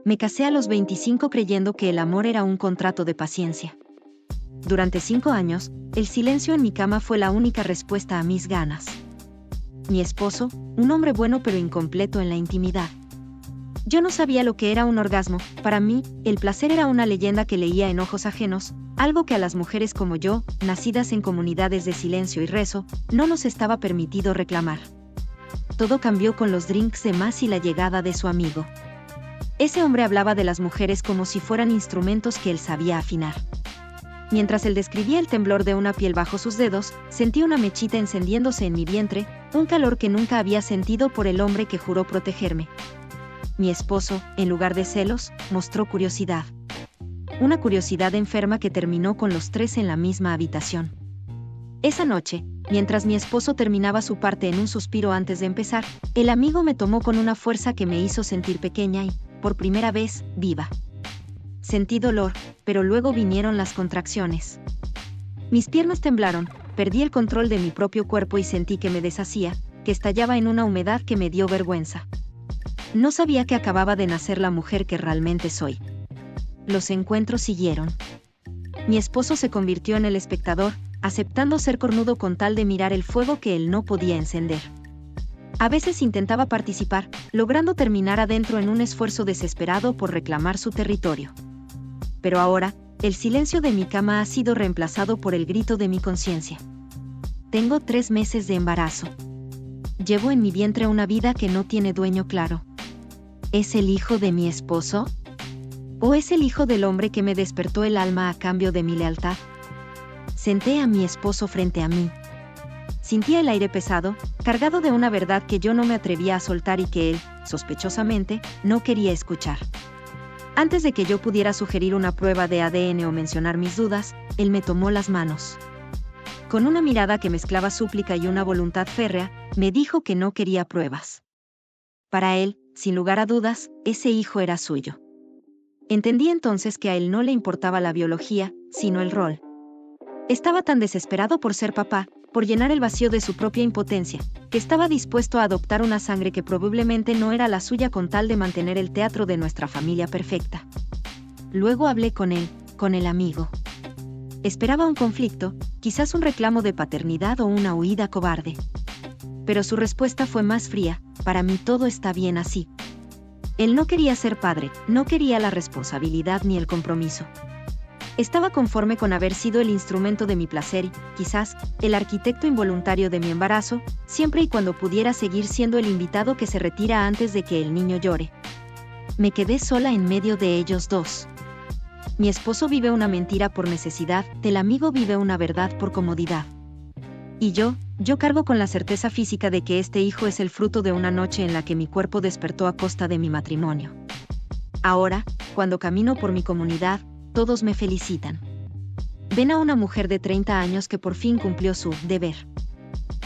Me casé a los 25 creyendo que el amor era un contrato de paciencia. Durante 5 años, el silencio en mi cama fue la única respuesta a mis ganas. Mi esposo, un hombre bueno pero incompleto en la intimidad. Yo no sabía lo que era un orgasmo. Para mí, el placer era una leyenda que leía en ojos ajenos, algo que a las mujeres como yo, nacidas en comunidades de silencio y rezo, no nos estaba permitido reclamar. Todo cambió con los drinks de Más y la llegada de su amigo. Ese hombre hablaba de las mujeres como si fueran instrumentos que él sabía afinar. Mientras él describía el temblor de una piel bajo sus dedos, sentí una mechita encendiéndose en mi vientre, un calor que nunca había sentido por el hombre que juró protegerme. Mi esposo, en lugar de celos, mostró curiosidad. Una curiosidad enferma que terminó con los 3 en la misma habitación. Esa noche, mientras mi esposo terminaba su parte en un suspiro antes de empezar, el amigo me tomó con una fuerza que me hizo sentir pequeña y, por primera vez, viva. Sentí dolor, pero luego vinieron las contracciones. Mis piernas temblaron, perdí el control de mi propio cuerpo y sentí que me deshacía, que estallaba en una humedad que me dio vergüenza. No sabía que acababa de nacer la mujer que realmente soy. Los encuentros siguieron. Mi esposo se convirtió en el espectador, aceptando ser cornudo con tal de mirar el fuego que él no podía encender. A veces intentaba participar, logrando terminar adentro en un esfuerzo desesperado por reclamar su territorio. Pero ahora, el silencio de mi cama ha sido reemplazado por el grito de mi conciencia. Tengo 3 meses de embarazo. Llevo en mi vientre una vida que no tiene dueño claro. ¿Es el hijo de mi esposo? ¿O es el hijo del hombre que me despertó el alma a cambio de mi lealtad? Senté a mi esposo frente a mí. Sentía el aire pesado, cargado de una verdad que yo no me atrevía a soltar y que él, sospechosamente, no quería escuchar. Antes de que yo pudiera sugerir una prueba de ADN o mencionar mis dudas, él me tomó las manos. Con una mirada que mezclaba súplica y una voluntad férrea, me dijo que no quería pruebas. Para él, sin lugar a dudas, ese hijo era suyo. Entendí entonces que a él no le importaba la biología, sino el rol. Estaba tan desesperado por ser papá, por llenar el vacío de su propia impotencia, que estaba dispuesto a adoptar una sangre que probablemente no era la suya con tal de mantener el teatro de nuestra familia perfecta. Luego hablé con él, con el amigo. Esperaba un conflicto, quizás un reclamo de paternidad o una huida cobarde. Pero su respuesta fue más fría: para mí todo está bien así. Él no quería ser padre, no quería la responsabilidad ni el compromiso. Estaba conforme con haber sido el instrumento de mi placer y, quizás, el arquitecto involuntario de mi embarazo, siempre y cuando pudiera seguir siendo el invitado que se retira antes de que el niño llore. Me quedé sola en medio de ellos dos. Mi esposo vive una mentira por necesidad, el amigo vive una verdad por comodidad. Y yo cargo con la certeza física de que este hijo es el fruto de una noche en la que mi cuerpo despertó a costa de mi matrimonio. Ahora, cuando camino por mi comunidad, todos me felicitan. Ven a una mujer de 30 años que por fin cumplió su deber.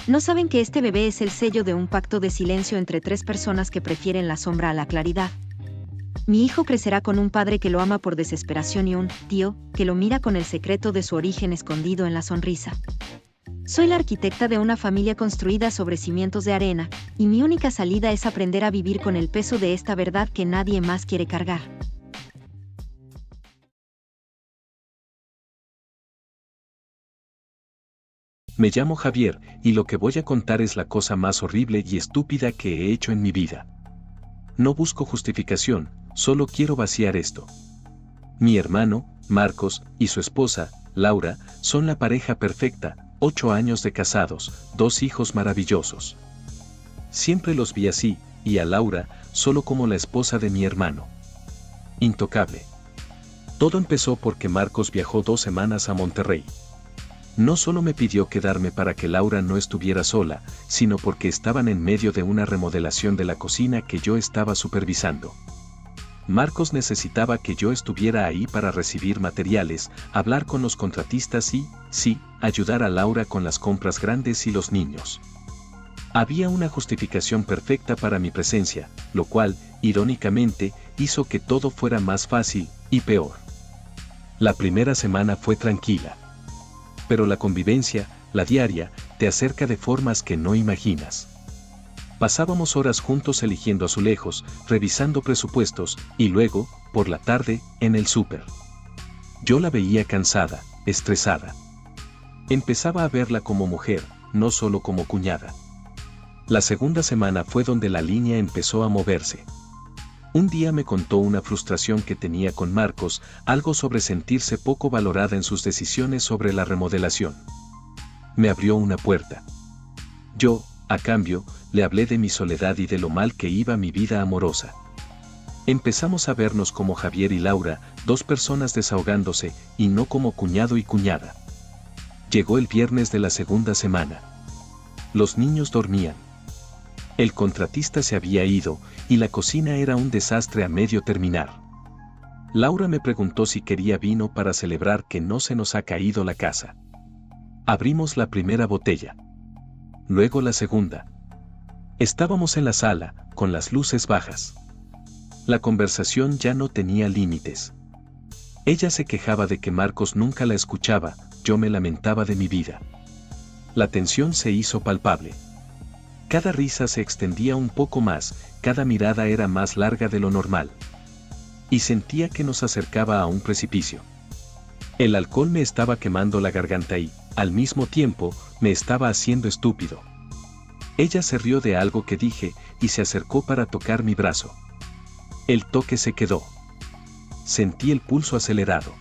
No saben que este bebé es el sello de un pacto de silencio entre 3 personas que prefieren la sombra a la claridad. Mi hijo crecerá con un padre que lo ama por desesperación y un tío que lo mira con el secreto de su origen escondido en la sonrisa. Soy la arquitecta de una familia construida sobre cimientos de arena, y mi única salida es aprender a vivir con el peso de esta verdad que nadie más quiere cargar. Me llamo Javier, y lo que voy a contar es la cosa más horrible y estúpida que he hecho en mi vida. No busco justificación, solo quiero vaciar esto. Mi hermano, Marcos, y su esposa, Laura, son la pareja perfecta, 8 años de casados, 2 hijos maravillosos. Siempre los vi así, y a Laura, solo como la esposa de mi hermano. Intocable. Todo empezó porque Marcos viajó 2 semanas a Monterrey. No solo me pidió quedarme para que Laura no estuviera sola, sino porque estaban en medio de una remodelación de la cocina que yo estaba supervisando. Marcos necesitaba que yo estuviera ahí para recibir materiales, hablar con los contratistas y, sí, ayudar a Laura con las compras grandes y los niños. Había una justificación perfecta para mi presencia, lo cual, irónicamente, hizo que todo fuera más fácil y peor. La primera semana fue tranquila. Pero la convivencia, la diaria, te acerca de formas que no imaginas. Pasábamos horas juntos eligiendo azulejos, revisando presupuestos, y luego, por la tarde, en el súper. Yo la veía cansada, estresada. Empezaba a verla como mujer, no solo como cuñada. La segunda semana fue donde la línea empezó a moverse. Un día me contó una frustración que tenía con Marcos, algo sobre sentirse poco valorada en sus decisiones sobre la remodelación. Me abrió una puerta. Yo, a cambio, le hablé de mi soledad y de lo mal que iba mi vida amorosa. Empezamos a vernos como Javier y Laura, dos personas desahogándose, y no como cuñado y cuñada. Llegó el viernes de la segunda semana. Los niños dormían. El contratista se había ido, y la cocina era un desastre a medio terminar. Laura me preguntó si quería vino para celebrar que no se nos ha caído la casa. Abrimos la primera botella. Luego la segunda. Estábamos en la sala, con las luces bajas. La conversación ya no tenía límites. Ella se quejaba de que Marcos nunca la escuchaba, yo me lamentaba de mi vida. La tensión se hizo palpable. Cada risa se extendía un poco más, cada mirada era más larga de lo normal. Y sentía que nos acercaba a un precipicio. El alcohol me estaba quemando la garganta y, al mismo tiempo, me estaba haciendo estúpido. Ella se rió de algo que dije, y se acercó para tocar mi brazo. El toque se quedó. Sentí el pulso acelerado.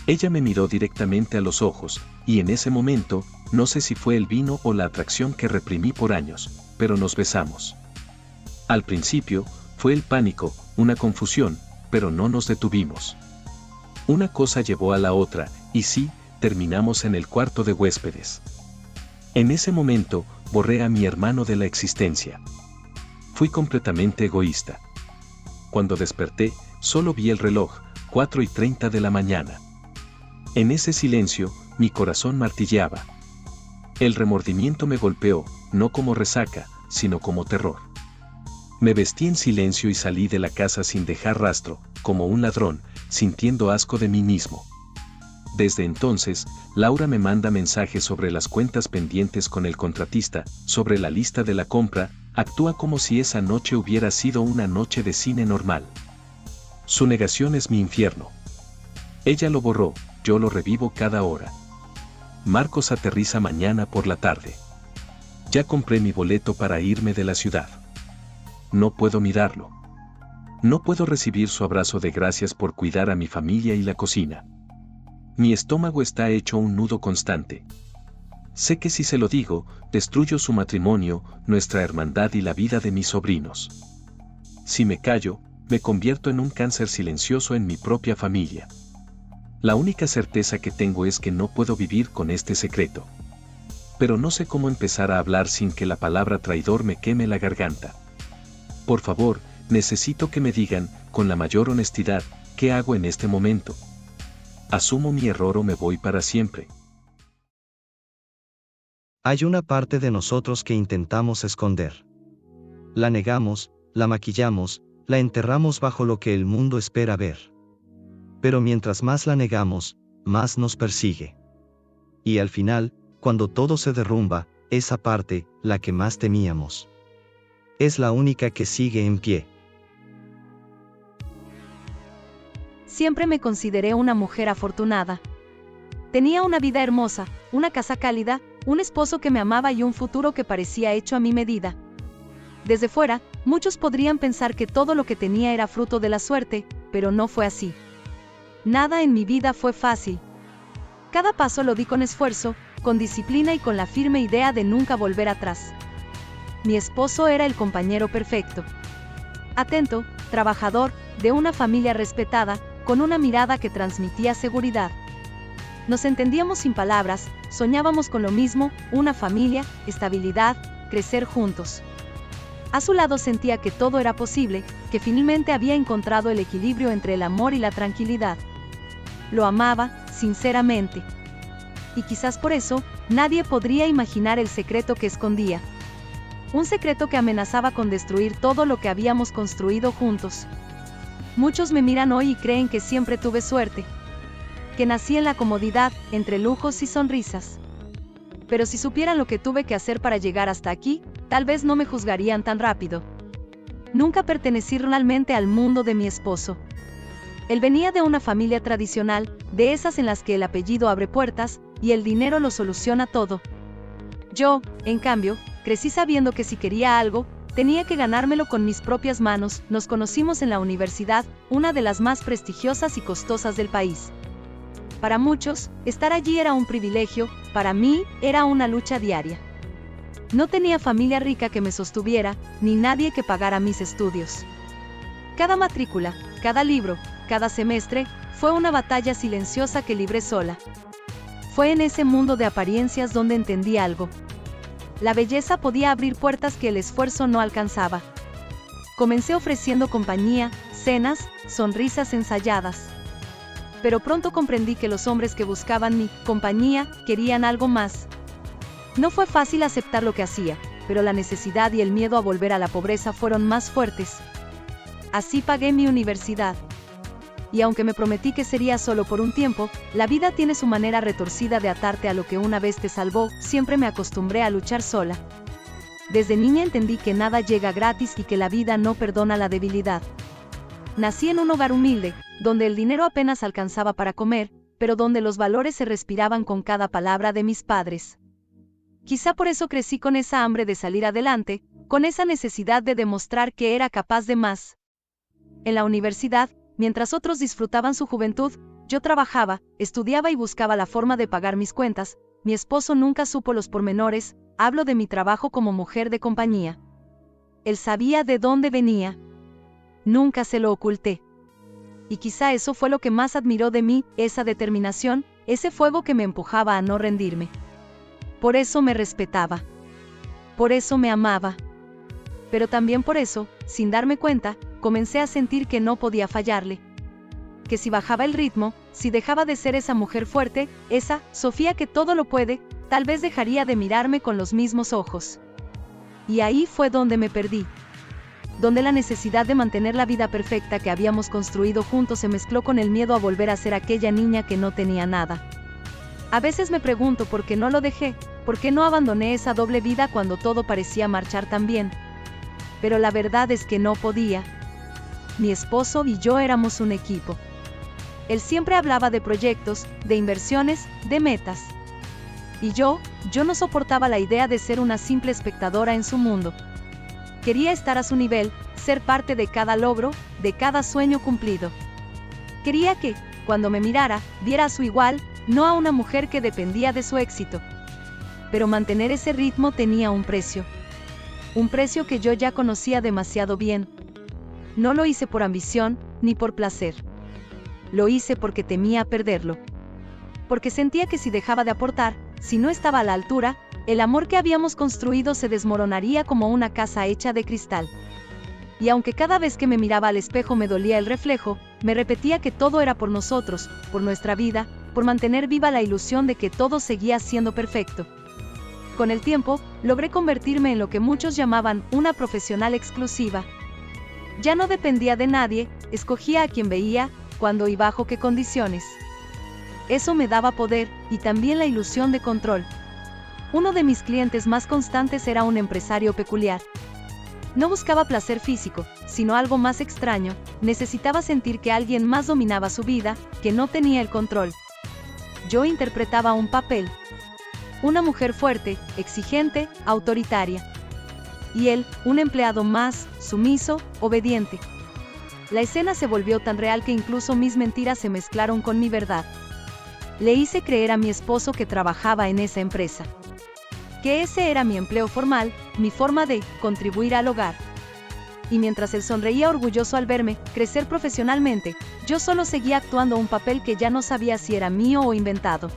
Ella me miró directamente a los ojos, y en ese momento, no sé si fue el vino o la atracción que reprimí por años, pero nos besamos. Al principio, fue el pánico, una confusión, pero no nos detuvimos. Una cosa llevó a la otra, y sí, terminamos en el cuarto de huéspedes. En ese momento, borré a mi hermano de la existencia. Fui completamente egoísta. Cuando desperté, solo vi el reloj, 4:30 de la mañana. En ese silencio, mi corazón martilleaba. El remordimiento me golpeó, no como resaca, sino como terror. Me vestí en silencio y salí de la casa sin dejar rastro, como un ladrón, sintiendo asco de mí mismo. Desde entonces, Laura me manda mensajes sobre las cuentas pendientes con el contratista, sobre la lista de la compra, actúa como si esa noche hubiera sido una noche de cine normal. Su negación es mi infierno. Ella lo borró, yo lo revivo cada hora. Marcos aterriza mañana por la tarde. Ya compré mi boleto para irme de la ciudad. No puedo mirarlo. No puedo recibir su abrazo de gracias por cuidar a mi familia y la cocina. Mi estómago está hecho un nudo constante. Sé que si se lo digo, destruyo su matrimonio, nuestra hermandad y la vida de mis sobrinos. Si me callo, me convierto en un cáncer silencioso en mi propia familia. La única certeza que tengo es que no puedo vivir con este secreto. Pero no sé cómo empezar a hablar sin que la palabra traidor me queme la garganta. Por favor, necesito que me digan, con la mayor honestidad, ¿qué hago en este momento? ¿Asumo mi error o me voy para siempre? Hay una parte de nosotros que intentamos esconder. La negamos, la maquillamos, la enterramos bajo lo que el mundo espera ver. Pero mientras más la negamos, más nos persigue. Y al final, cuando todo se derrumba, esa parte, la que más temíamos, es la única que sigue en pie. Siempre me consideré una mujer afortunada. Tenía una vida hermosa, una casa cálida, un esposo que me amaba y un futuro que parecía hecho a mi medida. Desde fuera, muchos podrían pensar que todo lo que tenía era fruto de la suerte, pero no fue así. Nada en mi vida fue fácil. Cada paso lo di con esfuerzo, con disciplina y con la firme idea de nunca volver atrás. Mi esposo era el compañero perfecto. Atento, trabajador, de una familia respetada, con una mirada que transmitía seguridad. Nos entendíamos sin palabras, soñábamos con lo mismo, una familia, estabilidad, crecer juntos. A su lado sentía que todo era posible, que finalmente había encontrado el equilibrio entre el amor y la tranquilidad. Lo amaba, sinceramente. Y quizás por eso, nadie podría imaginar el secreto que escondía. Un secreto que amenazaba con destruir todo lo que habíamos construido juntos. Muchos me miran hoy y creen que siempre tuve suerte. Que nací en la comodidad, entre lujos y sonrisas. pero si supieran lo que tuve que hacer para llegar hasta aquí, tal vez no me juzgarían tan rápido. Nunca pertenecí realmente al mundo de mi esposo. Él venía de una familia tradicional, de esas en las que el apellido abre puertas, y el dinero lo soluciona todo. Yo, en cambio, crecí sabiendo que si quería algo, tenía que ganármelo con mis propias manos. Nos conocimos en la universidad, una de las más prestigiosas y costosas del país. Para muchos, estar allí era un privilegio, para mí, era una lucha diaria. No tenía familia rica que me sostuviera, ni nadie que pagara mis estudios. Cada matrícula, cada libro, cada semestre, fue una batalla silenciosa que libré sola. Fue en ese mundo de apariencias donde entendí algo. La belleza podía abrir puertas que el esfuerzo no alcanzaba. Comencé ofreciendo compañía, cenas, sonrisas ensayadas. Pero pronto comprendí que los hombres que buscaban mi compañía querían algo más. No fue fácil aceptar lo que hacía, pero la necesidad y el miedo a volver a la pobreza fueron más fuertes. Así pagué mi universidad. Y aunque me prometí que sería solo por un tiempo, la vida tiene su manera retorcida de atarte a lo que una vez te salvó. Siempre me acostumbré a luchar sola. Desde niña entendí que nada llega gratis y que la vida no perdona la debilidad. Nací en un hogar humilde, donde el dinero apenas alcanzaba para comer, pero donde los valores se respiraban con cada palabra de mis padres. Quizá por eso crecí con esa hambre de salir adelante, con esa necesidad de demostrar que era capaz de más. En la universidad, mientras otros disfrutaban su juventud, yo trabajaba, estudiaba y buscaba la forma de pagar mis cuentas. Mi esposo nunca supo los pormenores, hablo de mi trabajo como mujer de compañía. Él sabía de dónde venía. Nunca se lo oculté. Y quizá eso fue lo que más admiró de mí, esa determinación, ese fuego que me empujaba a no rendirme. Por eso me respetaba. Por eso me amaba. Pero también por eso, sin darme cuenta, comencé a sentir que no podía fallarle. Que si bajaba el ritmo, si dejaba de ser esa mujer fuerte, esa Sofía que todo lo puede, tal vez dejaría de mirarme con los mismos ojos. Y ahí fue donde me perdí. Donde la necesidad de mantener la vida perfecta que habíamos construido juntos se mezcló con el miedo a volver a ser aquella niña que no tenía nada. A veces me pregunto por qué no lo dejé, por qué no abandoné esa doble vida cuando todo parecía marchar tan bien. Pero la verdad es que no podía. Mi esposo y yo éramos un equipo. Él siempre hablaba de proyectos, de inversiones, de metas. Y yo no soportaba la idea de ser una simple espectadora en su mundo. Quería estar a su nivel, ser parte de cada logro, de cada sueño cumplido. Quería que, cuando me mirara, viera a su igual, no a una mujer que dependía de su éxito. Pero mantener ese ritmo tenía un precio. Un precio que yo ya conocía demasiado bien. No lo hice por ambición, ni por placer. Lo hice porque temía perderlo. Porque sentía que si dejaba de aportar, si no estaba a la altura, el amor que habíamos construido se desmoronaría como una casa hecha de cristal. Y aunque cada vez que me miraba al espejo me dolía el reflejo, me repetía que todo era por nosotros, por nuestra vida, por mantener viva la ilusión de que todo seguía siendo perfecto. Con el tiempo, logré convertirme en lo que muchos llamaban una profesional exclusiva. Ya no dependía de nadie, escogía a quien veía, cuándo y bajo qué condiciones. Eso me daba poder, y también la ilusión de control. Uno de mis clientes más constantes era un empresario peculiar. No buscaba placer físico, sino algo más extraño, necesitaba sentir que alguien más dominaba su vida, que no tenía el control. Yo interpretaba un papel. Una mujer fuerte, exigente, autoritaria. Y él, un empleado más, sumiso, obediente. La escena se volvió tan real que incluso mis mentiras se mezclaron con mi verdad. Le hice creer a mi esposo que trabajaba en esa empresa. Que ese era mi empleo formal, mi forma de contribuir al hogar. Y mientras él sonreía orgulloso al verme crecer profesionalmente, yo solo seguía actuando un papel que ya no sabía si era mío o inventado.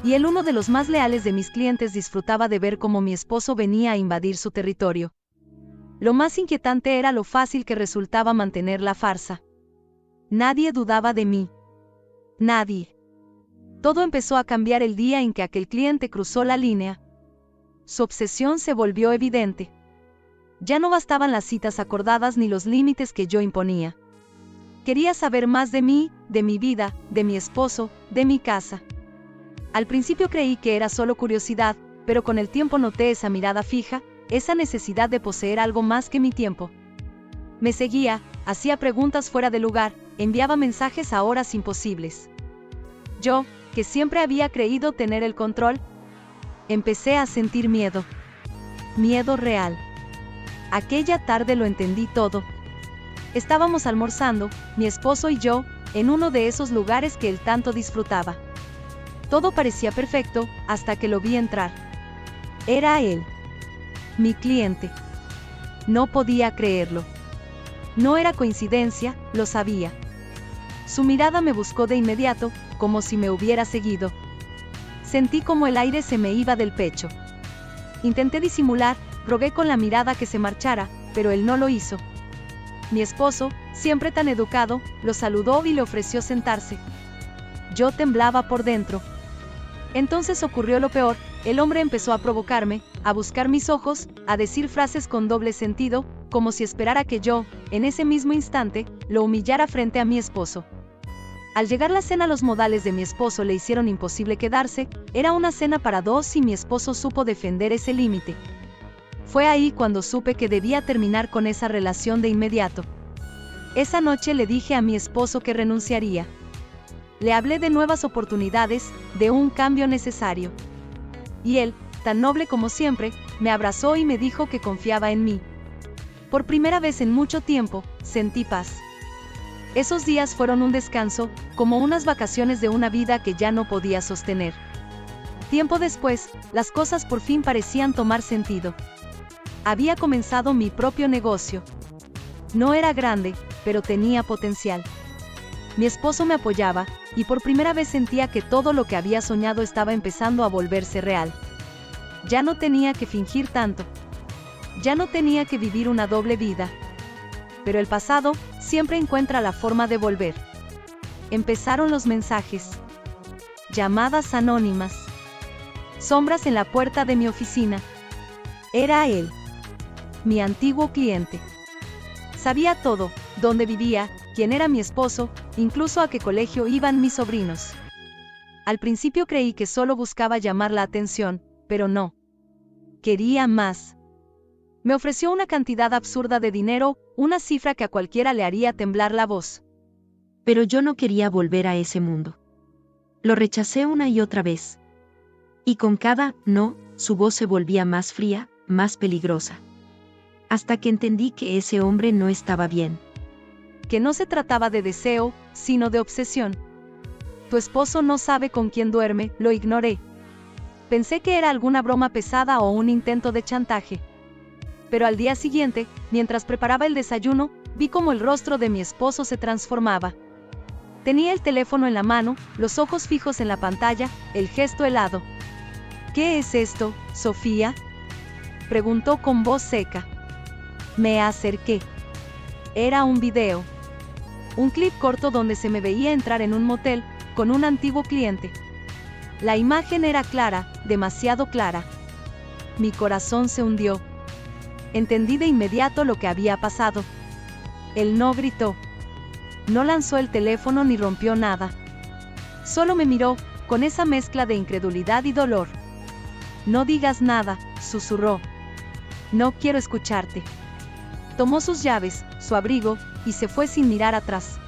Y él, uno de los más leales de mis clientes, disfrutaba de ver cómo mi esposo venía a invadir su territorio. Lo más inquietante era lo fácil que resultaba mantener la farsa. Nadie dudaba de mí. Nadie. Todo empezó a cambiar el día en que aquel cliente cruzó la línea. Su obsesión se volvió evidente. Ya no bastaban las citas acordadas ni los límites que yo imponía. Quería saber más de mí, de mi vida, de mi esposo, de mi casa. Al principio creí que era solo curiosidad, pero con el tiempo noté esa mirada fija, esa necesidad de poseer algo más que mi tiempo. Me seguía, hacía preguntas fuera de lugar, enviaba mensajes a horas imposibles. Yo, que siempre había creído tener el control, empecé a sentir miedo. Miedo real. Aquella tarde lo entendí todo. Estábamos almorzando, mi esposo y yo, en uno de esos lugares que él tanto disfrutaba. Todo parecía perfecto, hasta que lo vi entrar. Era él. Mi cliente. No podía creerlo. No era coincidencia, lo sabía. Su mirada me buscó de inmediato, como si me hubiera seguido. Sentí como el aire se me iba del pecho. Intenté disimular, rogué con la mirada que se marchara, pero él no lo hizo. Mi esposo, siempre tan educado, lo saludó y le ofreció sentarse. Yo temblaba por dentro. Entonces ocurrió lo peor, el hombre empezó a provocarme, a buscar mis ojos, a decir frases con doble sentido, como si esperara que yo, en ese mismo instante, lo humillara frente a mi esposo. Al llegar la cena, los modales de mi esposo le hicieron imposible quedarse, era una cena para dos y mi esposo supo defender ese límite. Fue ahí cuando supe que debía terminar con esa relación de inmediato. Esa noche le dije a mi esposo que renunciaría. Le hablé de nuevas oportunidades, de un cambio necesario. Y él, tan noble como siempre, me abrazó y me dijo que confiaba en mí. Por primera vez en mucho tiempo, sentí paz. Esos días fueron un descanso, como unas vacaciones de una vida que ya no podía sostener. Tiempo después, las cosas por fin parecían tomar sentido. Había comenzado mi propio negocio. No era grande, pero tenía potencial. Mi esposo me apoyaba, y por primera vez sentía que todo lo que había soñado estaba empezando a volverse real. Ya no tenía que fingir tanto. Ya no tenía que vivir una doble vida. Pero el pasado siempre encuentra la forma de volver. Empezaron los mensajes. Llamadas anónimas. Sombras en la puerta de mi oficina. Era él. Mi antiguo cliente. Sabía todo, dónde vivía, quién era mi esposo, incluso a qué colegio iban mis sobrinos. Al principio creí que solo buscaba llamar la atención, pero no. Quería más. Me ofreció una cantidad absurda de dinero, una cifra que a cualquiera le haría temblar la voz. Pero yo no quería volver a ese mundo. Lo rechacé una y otra vez. Y con cada no, su voz se volvía más fría, más peligrosa. Hasta que entendí que ese hombre no estaba bien. Que no se trataba de deseo, sino de obsesión. Tu esposo no sabe con quién duerme, lo ignoré. Pensé que era alguna broma pesada o un intento de chantaje. Pero al día siguiente, mientras preparaba el desayuno, vi cómo el rostro de mi esposo se transformaba. Tenía el teléfono en la mano, los ojos fijos en la pantalla, el gesto helado. ¿Qué es esto, Sofía?, preguntó con voz seca. Me acerqué. Era un video. Un clip corto donde se me veía entrar en un motel, con un antiguo cliente. La imagen era clara, demasiado clara. Mi corazón se hundió. Entendí de inmediato lo que había pasado. Él no gritó. No lanzó el teléfono ni rompió nada. Solo me miró, con esa mezcla de incredulidad y dolor. No digas nada, susurró. No quiero escucharte. Tomó sus llaves, su abrigo, y se fue sin mirar atrás.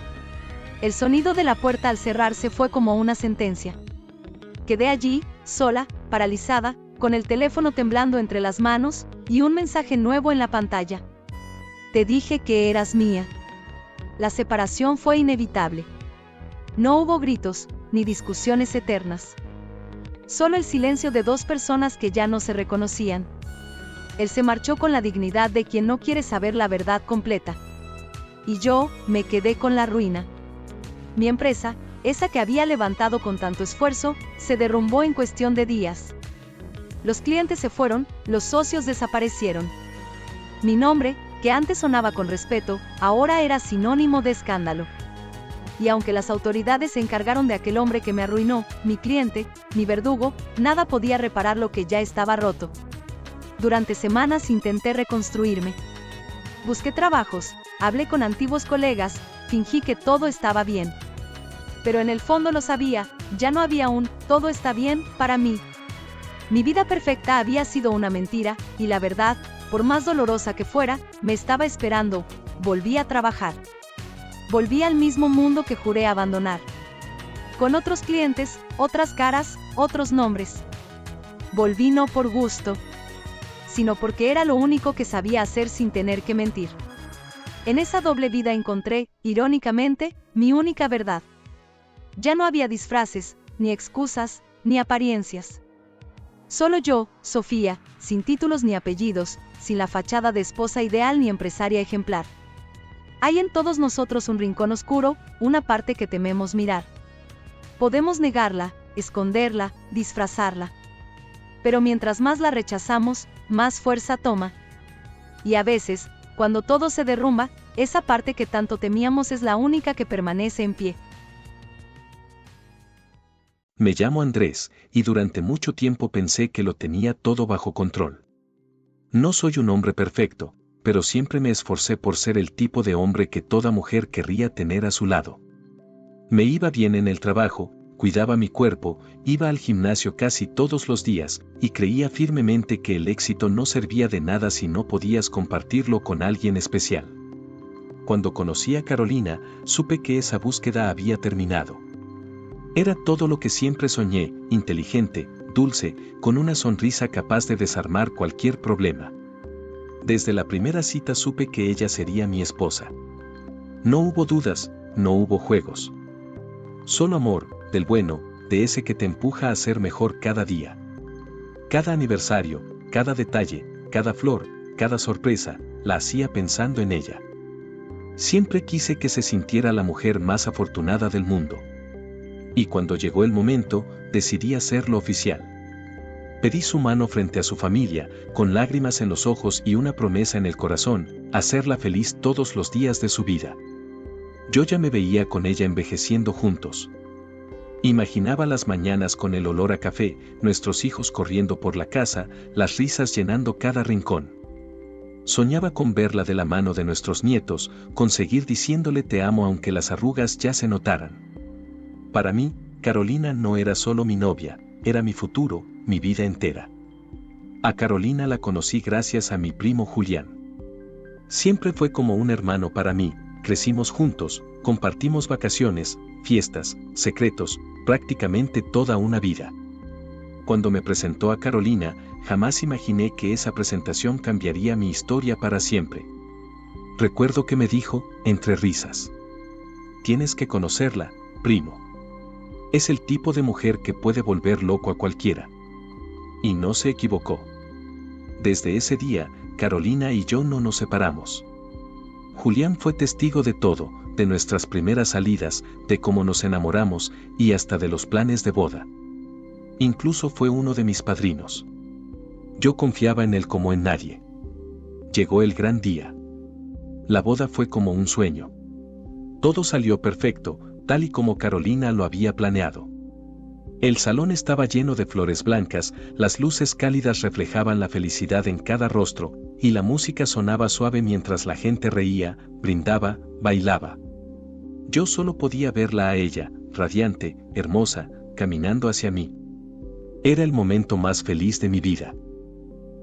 El sonido de la puerta al cerrarse fue como una sentencia. Quedé allí, sola, paralizada, con el teléfono temblando entre las manos, y un mensaje nuevo en la pantalla. Te dije que eras mía. La separación fue inevitable. No hubo gritos, ni discusiones eternas. Solo el silencio de dos personas que ya no se reconocían. Él se marchó con la dignidad de quien no quiere saber la verdad completa. Y yo, me quedé con la ruina. Mi empresa, esa que había levantado con tanto esfuerzo, se derrumbó en cuestión de días. Los clientes se fueron, los socios desaparecieron. Mi nombre, que antes sonaba con respeto, ahora era sinónimo de escándalo. Y aunque las autoridades se encargaron de aquel hombre que me arruinó, mi cliente, mi verdugo, nada podía reparar lo que ya estaba roto. Durante semanas intenté reconstruirme. Busqué trabajos, hablé con antiguos colegas, fingí que todo estaba bien. Pero en el fondo lo sabía, ya no había un todo está bien para mí. Mi vida perfecta había sido una mentira, y la verdad, por más dolorosa que fuera, me estaba esperando. Volví a trabajar. Volví al mismo mundo que juré abandonar. Con otros clientes, otras caras, otros nombres. Volví no por gusto, sino porque era lo único que sabía hacer sin tener que mentir. En esa doble vida encontré, irónicamente, mi única verdad. Ya no había disfraces, ni excusas, ni apariencias. Solo yo, Sofía, sin títulos ni apellidos, sin la fachada de esposa ideal ni empresaria ejemplar. Hay en todos nosotros un rincón oscuro, una parte que tememos mirar. Podemos negarla, esconderla, disfrazarla. Pero mientras más la rechazamos, más fuerza toma. Y a veces, cuando todo se derrumba, esa parte que tanto temíamos es la única que permanece en pie. Me llamo Andrés, y durante mucho tiempo pensé que lo tenía todo bajo control. No soy un hombre perfecto, pero siempre me esforcé por ser el tipo de hombre que toda mujer querría tener a su lado. Me iba bien en el trabajo, cuidaba mi cuerpo, iba al gimnasio casi todos los días, y creía firmemente que el éxito no servía de nada si no podías compartirlo con alguien especial. Cuando conocí a Carolina, supe que esa búsqueda había terminado. Era todo lo que siempre soñé, inteligente, dulce, con una sonrisa capaz de desarmar cualquier problema. Desde la primera cita supe que ella sería mi esposa. No hubo dudas, no hubo juegos. Solo amor, del bueno, de ese que te empuja a ser mejor cada día. Cada aniversario, cada detalle, cada flor, cada sorpresa, la hacía pensando en ella. Siempre quise que se sintiera la mujer más afortunada del mundo. Y cuando llegó el momento, decidí hacerlo oficial. Pedí su mano frente a su familia, con lágrimas en los ojos y una promesa en el corazón, hacerla feliz todos los días de su vida. Yo ya me veía con ella envejeciendo juntos. Imaginaba las mañanas con el olor a café, nuestros hijos corriendo por la casa, las risas llenando cada rincón. Soñaba con verla de la mano de nuestros nietos, con seguir diciéndole te amo aunque las arrugas ya se notaran. Para mí, Carolina no era solo mi novia, era mi futuro, mi vida entera. A Carolina la conocí gracias a mi primo Julián. Siempre fue como un hermano para mí, crecimos juntos, compartimos vacaciones, fiestas, secretos, prácticamente toda una vida. Cuando me presentó a Carolina, jamás imaginé que esa presentación cambiaría mi historia para siempre. Recuerdo que me dijo, entre risas: tienes que conocerla, primo. Es el tipo de mujer que puede volver loco a cualquiera. Y no se equivocó. Desde ese día, Carolina y yo no nos separamos. Julián fue testigo de todo, de nuestras primeras salidas, de cómo nos enamoramos y hasta de los planes de boda. Incluso fue uno de mis padrinos. Yo confiaba en él como en nadie. Llegó el gran día. La boda fue como un sueño. Todo salió perfecto, tal y como Carolina lo había planeado. El salón estaba lleno de flores blancas, las luces cálidas reflejaban la felicidad en cada rostro, y la música sonaba suave mientras la gente reía, brindaba, bailaba. Yo solo podía verla a ella, radiante, hermosa, caminando hacia mí. Era el momento más feliz de mi vida.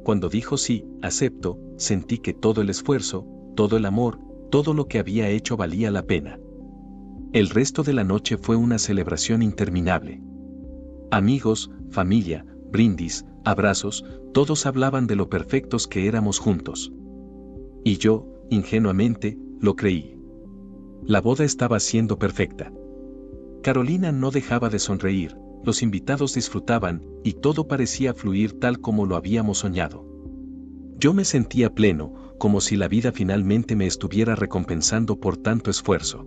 Cuando dijo sí, acepto, sentí que todo el esfuerzo, todo el amor, todo lo que había hecho valía la pena. El resto de la noche fue una celebración interminable. Amigos, familia, brindis, abrazos, todos hablaban de lo perfectos que éramos juntos. Y yo, ingenuamente, lo creí. La boda estaba siendo perfecta. Carolina no dejaba de sonreír, los invitados disfrutaban, y todo parecía fluir tal como lo habíamos soñado. Yo me sentía pleno, como si la vida finalmente me estuviera recompensando por tanto esfuerzo.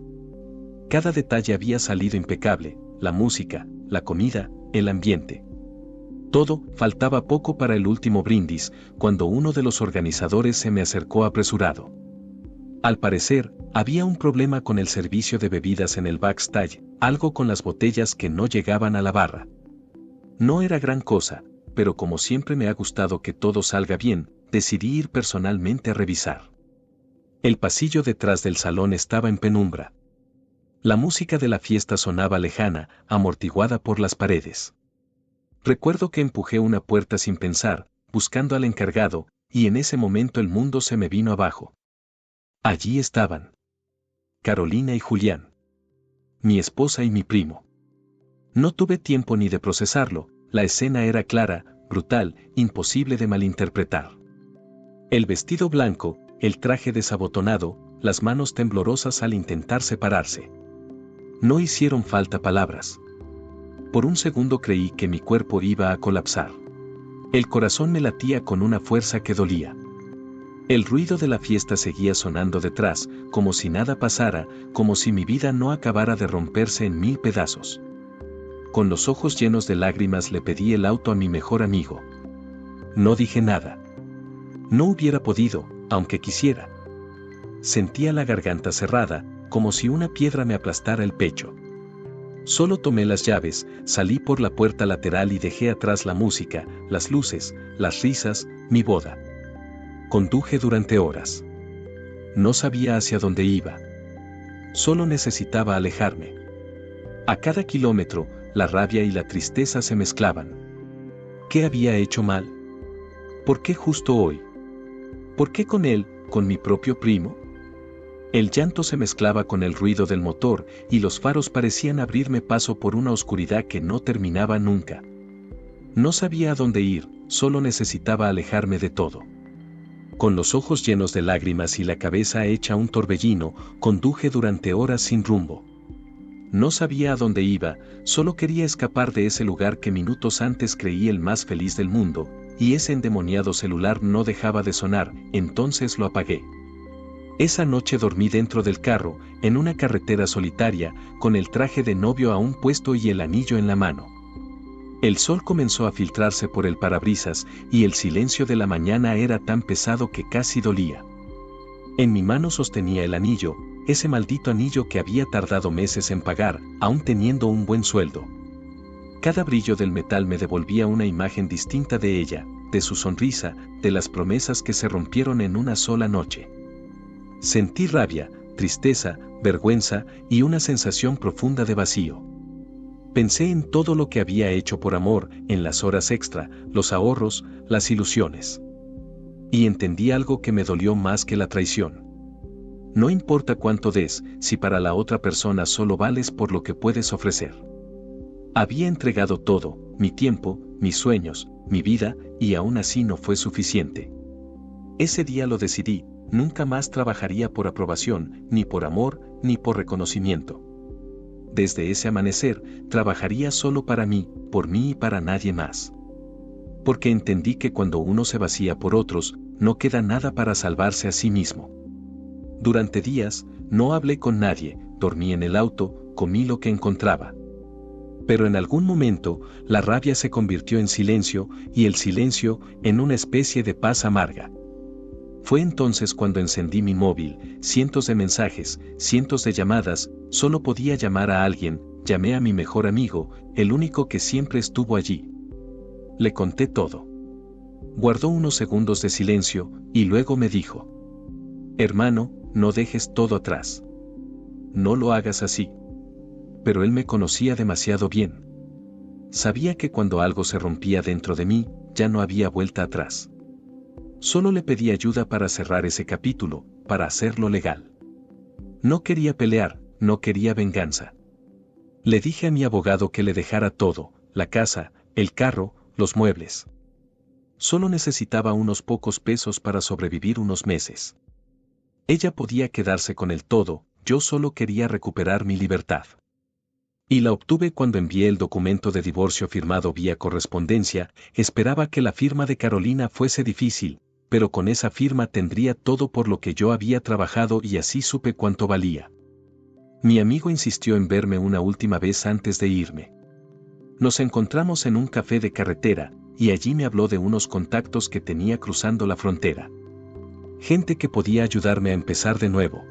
Cada detalle había salido impecable, la música, la comida, el ambiente. Todo, faltaba poco para el último brindis, cuando uno de los organizadores se me acercó apresurado. Al parecer, había un problema con el servicio de bebidas en el backstage, algo con las botellas que no llegaban a la barra. No era gran cosa, pero como siempre me ha gustado que todo salga bien, decidí ir personalmente a revisar. El pasillo detrás del salón estaba en penumbra. La música de la fiesta sonaba lejana, amortiguada por las paredes. Recuerdo que empujé una puerta sin pensar, buscando al encargado, y en ese momento el mundo se me vino abajo. Allí estaban Carolina y Julián, mi esposa y mi primo. No tuve tiempo ni de procesarlo, la escena era clara, brutal, imposible de malinterpretar. El vestido blanco, el traje desabotonado, las manos temblorosas al intentar separarse. No hicieron falta palabras. Por un segundo creí que mi cuerpo iba a colapsar. El corazón me latía con una fuerza que dolía. El ruido de la fiesta seguía sonando detrás, como si nada pasara, como si mi vida no acabara de romperse en 1000 pedazos. Con los ojos llenos de lágrimas le pedí el auto a mi mejor amigo. No dije nada. No hubiera podido, aunque quisiera. Sentía la garganta cerrada, como si una piedra me aplastara el pecho. Solo tomé las llaves, salí por la puerta lateral y dejé atrás la música, las luces, las risas, mi boda. Conduje durante horas. No sabía hacia dónde iba. Solo necesitaba alejarme. A cada kilómetro, la rabia y la tristeza se mezclaban. ¿Qué había hecho mal? ¿Por qué justo hoy? ¿Por qué con él, con mi propio primo? El llanto se mezclaba con el ruido del motor y los faros parecían abrirme paso por una oscuridad que no terminaba nunca. No sabía a dónde ir, solo necesitaba alejarme de todo. Con los ojos llenos de lágrimas y la cabeza hecha un torbellino, conduje durante horas sin rumbo. No sabía a dónde iba, solo quería escapar de ese lugar que minutos antes creí el más feliz del mundo, y ese endemoniado celular no dejaba de sonar, entonces lo apagué. Esa noche dormí dentro del carro, en una carretera solitaria, con el traje de novio aún puesto y el anillo en la mano. El sol comenzó a filtrarse por el parabrisas y el silencio de la mañana era tan pesado que casi dolía. En mi mano sostenía el anillo, ese maldito anillo que había tardado meses en pagar, aún teniendo un buen sueldo. Cada brillo del metal me devolvía una imagen distinta de ella, de su sonrisa, de las promesas que se rompieron en una sola noche. Sentí rabia, tristeza, vergüenza y una sensación profunda de vacío. Pensé en todo lo que había hecho por amor, en las horas extra, los ahorros, las ilusiones. Y entendí algo que me dolió más que la traición. No importa cuánto des, si para la otra persona solo vales por lo que puedes ofrecer. Había entregado todo, mi tiempo, mis sueños, mi vida, y aún así no fue suficiente. Ese día lo decidí, nunca más trabajaría por aprobación, ni por amor, ni por reconocimiento. Desde ese amanecer, trabajaría solo para mí, por mí y para nadie más. Porque entendí que cuando uno se vacía por otros, no queda nada para salvarse a sí mismo. Durante días, no hablé con nadie, dormí en el auto, comí lo que encontraba. Pero en algún momento, la rabia se convirtió en silencio, y el silencio, en una especie de paz amarga. Fue entonces cuando encendí mi móvil, cientos de mensajes, cientos de llamadas, solo podía llamar a alguien, llamé a mi mejor amigo, el único que siempre estuvo allí. Le conté todo. Guardó unos segundos de silencio, y luego me dijo: hermano, no dejes todo atrás. No lo hagas así. Pero él me conocía demasiado bien. Sabía que cuando algo se rompía dentro de mí, ya no había vuelta atrás. Solo le pedí ayuda para cerrar ese capítulo, para hacerlo legal. No quería pelear, no quería venganza. Le dije a mi abogado que le dejara todo, la casa, el carro, los muebles. Solo necesitaba unos pocos pesos para sobrevivir unos meses. Ella podía quedarse con el todo, yo solo quería recuperar mi libertad. Y la obtuve cuando envié el documento de divorcio firmado vía correspondencia. Esperaba que la firma de Carolina fuese difícil, pero con esa firma tendría todo por lo que yo había trabajado y así supe cuánto valía. Mi amigo insistió en verme una última vez antes de irme. Nos encontramos en un café de carretera, y allí me habló de unos contactos que tenía cruzando la frontera. Gente que podía ayudarme a empezar de nuevo.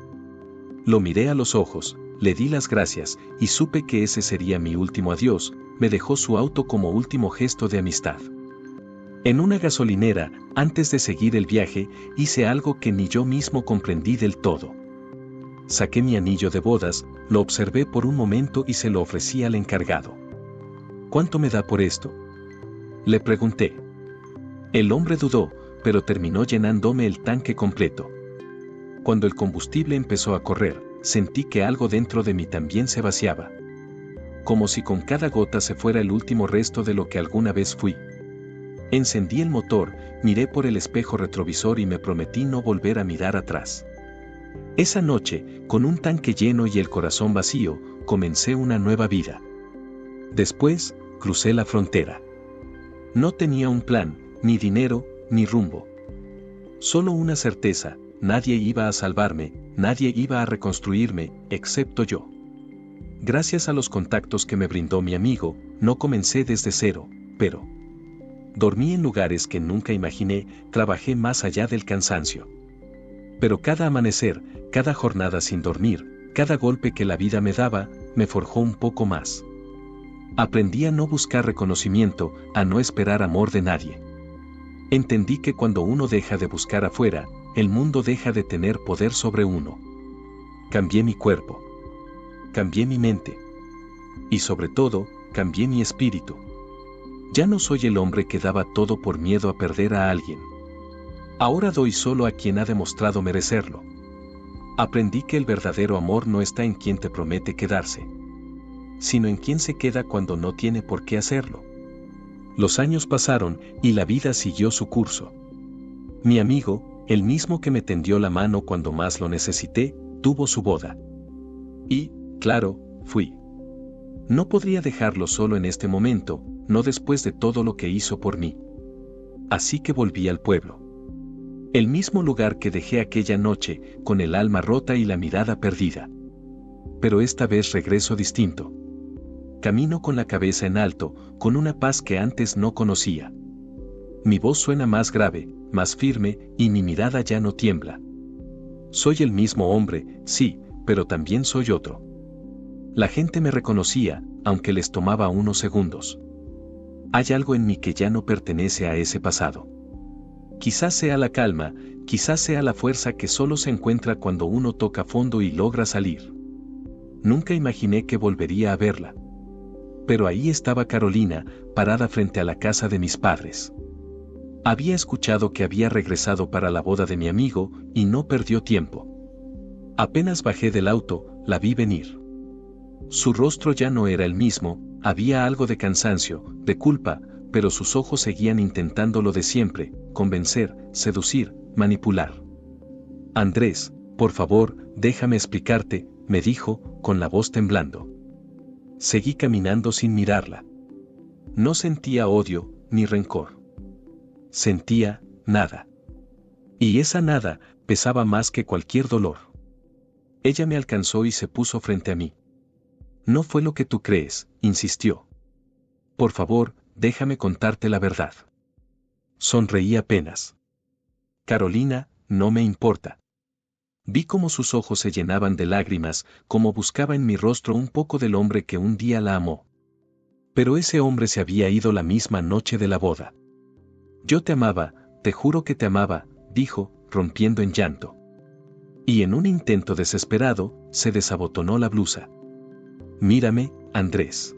Lo miré a los ojos, le di las gracias, y supe que ese sería mi último adiós. Me dejó su auto como último gesto de amistad. En una gasolinera, antes de seguir el viaje, hice algo que ni yo mismo comprendí del todo. Saqué mi anillo de bodas, lo observé por un momento y se lo ofrecí al encargado. ¿Cuánto me da por esto?, le pregunté. El hombre dudó, pero terminó llenándome el tanque completo. Cuando el combustible empezó a correr, sentí que algo dentro de mí también se vaciaba. Como si con cada gota se fuera el último resto de lo que alguna vez fui. Encendí el motor, miré por el espejo retrovisor y me prometí no volver a mirar atrás. Esa noche, con un tanque lleno y el corazón vacío, comencé una nueva vida. Después, crucé la frontera. No tenía un plan, ni dinero, ni rumbo. Solo una certeza: nadie iba a salvarme, nadie iba a reconstruirme, excepto yo. Gracias a los contactos que me brindó mi amigo, no comencé desde cero, pero dormí en lugares que nunca imaginé, trabajé más allá del cansancio. Pero cada amanecer, cada jornada sin dormir, cada golpe que la vida me daba, me forjó un poco más. Aprendí a no buscar reconocimiento, a no esperar amor de nadie. Entendí que cuando uno deja de buscar afuera, el mundo deja de tener poder sobre uno. Cambié mi cuerpo. Cambié mi mente. Y sobre todo, cambié mi espíritu. Ya no soy el hombre que daba todo por miedo a perder a alguien. Ahora doy solo a quien ha demostrado merecerlo. Aprendí que el verdadero amor no está en quien te promete quedarse, sino en quien se queda cuando no tiene por qué hacerlo. Los años pasaron y la vida siguió su curso. Mi amigo, el mismo que me tendió la mano cuando más lo necesité, tuvo su boda. Y, claro, fui. No podría dejarlo solo en este momento, no después de todo lo que hizo por mí. Así que volví al pueblo. El mismo lugar que dejé aquella noche, con el alma rota y la mirada perdida. Pero esta vez regreso distinto. Camino con la cabeza en alto, con una paz que antes no conocía. Mi voz suena más grave, más firme, y mi mirada ya no tiembla. Soy el mismo hombre, sí, pero también soy otro. La gente me reconocía, aunque les tomaba unos segundos. Hay algo en mí que ya no pertenece a ese pasado. Quizás sea la calma, quizás sea la fuerza que solo se encuentra cuando uno toca fondo y logra salir. Nunca imaginé que volvería a verla. Pero ahí estaba Carolina, parada frente a la casa de mis padres. Había escuchado que había regresado para la boda de mi amigo, y no perdió tiempo. Apenas bajé del auto, la vi venir. Su rostro ya no era el mismo, había algo de cansancio, de culpa, pero sus ojos seguían intentando lo de siempre: convencer, seducir, manipular. Andrés, por favor, déjame explicarte, me dijo, con la voz temblando. Seguí caminando sin mirarla. No sentía odio, ni rencor. Sentía nada. Y esa nada pesaba más que cualquier dolor. Ella me alcanzó y se puso frente a mí. No fue lo que tú crees, insistió. Por favor, déjame contarte la verdad. Sonreí apenas. Carolina, no me importa. Vi cómo sus ojos se llenaban de lágrimas, como buscaba en mi rostro un poco del hombre que un día la amó. Pero ese hombre se había ido la misma noche de la boda. Yo te amaba, te juro que te amaba, dijo, rompiendo en llanto. Y en un intento desesperado, se desabotonó la blusa. Mírame, Andrés.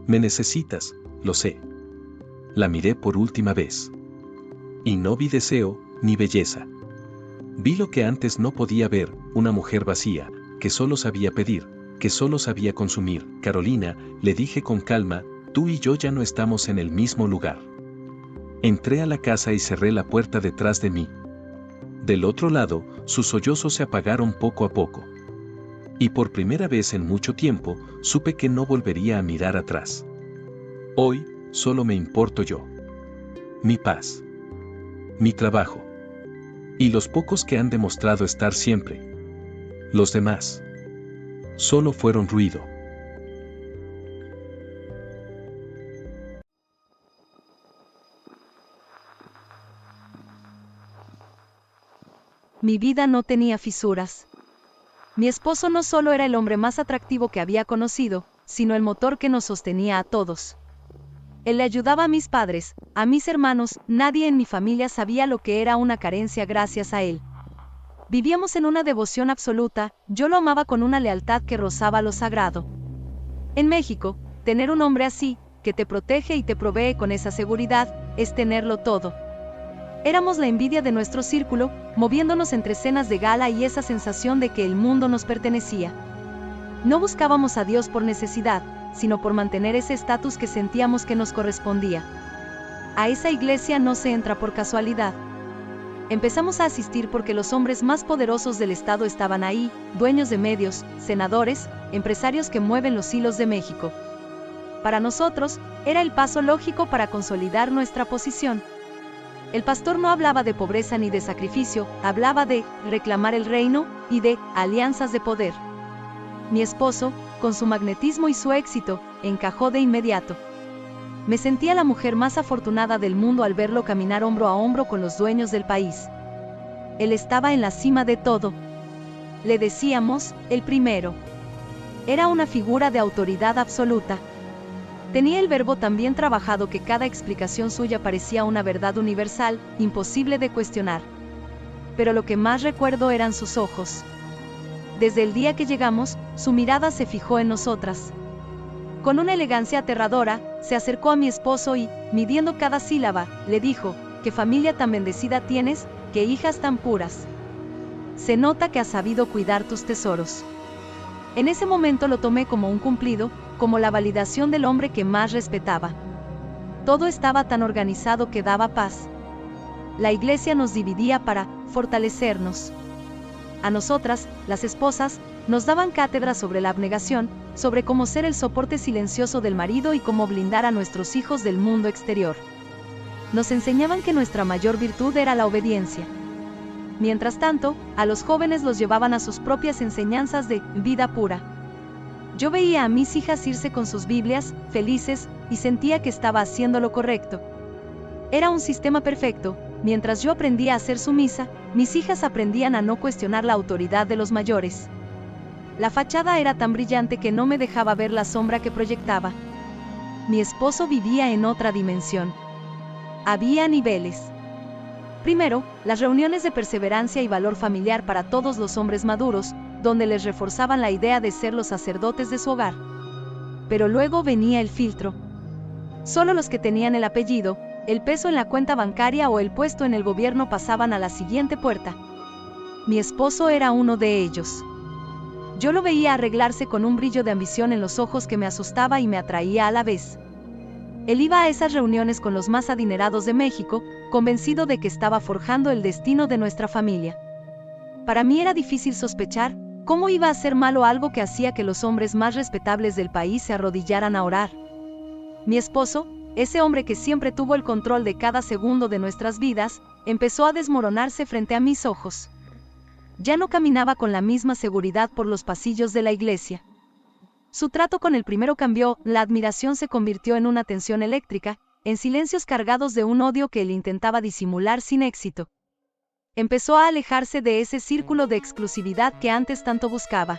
Me necesitas, lo sé. La miré por última vez. Y no vi deseo, ni belleza. Vi lo que antes no podía ver, una mujer vacía, que solo sabía pedir, que solo sabía consumir. Carolina, le dije con calma, tú y yo ya no estamos en el mismo lugar. Entré a la casa y cerré la puerta detrás de mí. Del otro lado, sus sollozos se apagaron poco a poco. Y por primera vez en mucho tiempo, supe que no volvería a mirar atrás. Hoy, solo me importo yo. Mi paz. Mi trabajo. Y los pocos que han demostrado estar siempre. Los demás solo fueron ruido. Mi vida no tenía fisuras. Mi esposo no solo era el hombre más atractivo que había conocido, sino el motor que nos sostenía a todos. Él le ayudaba a mis padres, a mis hermanos, nadie en mi familia sabía lo que era una carencia gracias a él. Vivíamos en una devoción absoluta, yo lo amaba con una lealtad que rozaba lo sagrado. En México, tener un hombre así, que te protege y te provee con esa seguridad, es tenerlo todo. Éramos la envidia de nuestro círculo, moviéndonos entre cenas de gala y esa sensación de que el mundo nos pertenecía. No buscábamos a Dios por necesidad, sino por mantener ese estatus que sentíamos que nos correspondía. A esa iglesia no se entra por casualidad. Empezamos a asistir porque los hombres más poderosos del estado estaban ahí, dueños de medios, senadores, empresarios que mueven los hilos de México. Para nosotros, era el paso lógico para consolidar nuestra posición. El pastor no hablaba de pobreza ni de sacrificio, hablaba de reclamar el reino y de alianzas de poder. Mi esposo, con su magnetismo y su éxito, encajó de inmediato. Me sentía la mujer más afortunada del mundo al verlo caminar hombro a hombro con los dueños del país. Él estaba en la cima de todo. Le decíamos, el primero. Era una figura de autoridad absoluta. Tenía el verbo tan bien trabajado que cada explicación suya parecía una verdad universal, imposible de cuestionar. Pero lo que más recuerdo eran sus ojos. Desde el día que llegamos, su mirada se fijó en nosotras. Con una elegancia aterradora, se acercó a mi esposo y, midiendo cada sílaba, le dijo, «¿Qué familia tan bendecida tienes? ¿Qué hijas tan puras? Se nota que has sabido cuidar tus tesoros». En ese momento lo tomé como un cumplido, como la validación del hombre que más respetaba. Todo estaba tan organizado que daba paz. La iglesia nos dividía para fortalecernos. A nosotras, las esposas, nos daban cátedra sobre la abnegación, sobre cómo ser el soporte silencioso del marido y cómo blindar a nuestros hijos del mundo exterior. Nos enseñaban que nuestra mayor virtud era la obediencia. Mientras tanto, a los jóvenes los llevaban a sus propias enseñanzas de vida pura. Yo veía a mis hijas irse con sus Biblias, felices, y sentía que estaba haciendo lo correcto. Era un sistema perfecto. Mientras yo aprendía a ser sumisa, mis hijas aprendían a no cuestionar la autoridad de los mayores. La fachada era tan brillante que no me dejaba ver la sombra que proyectaba. Mi esposo vivía en otra dimensión. Había niveles. Primero, las reuniones de perseverancia y valor familiar para todos los hombres maduros, donde les reforzaban la idea de ser los sacerdotes de su hogar. Pero luego venía el filtro. Solo los que tenían el apellido, el peso en la cuenta bancaria o el puesto en el gobierno pasaban a la siguiente puerta. Mi esposo era uno de ellos. Yo lo veía arreglarse con un brillo de ambición en los ojos que me asustaba y me atraía a la vez. Él iba a esas reuniones con los más adinerados de México, convencido de que estaba forjando el destino de nuestra familia. Para mí era difícil sospechar cómo iba a ser malo algo que hacía que los hombres más respetables del país se arrodillaran a orar. Mi esposo, ese hombre que siempre tuvo el control de cada segundo de nuestras vidas, empezó a desmoronarse frente a mis ojos. Ya no caminaba con la misma seguridad por los pasillos de la iglesia. Su trato con el primero cambió, la admiración se convirtió en una tensión eléctrica, en silencios cargados de un odio que él intentaba disimular sin éxito. Empezó a alejarse de ese círculo de exclusividad que antes tanto buscaba.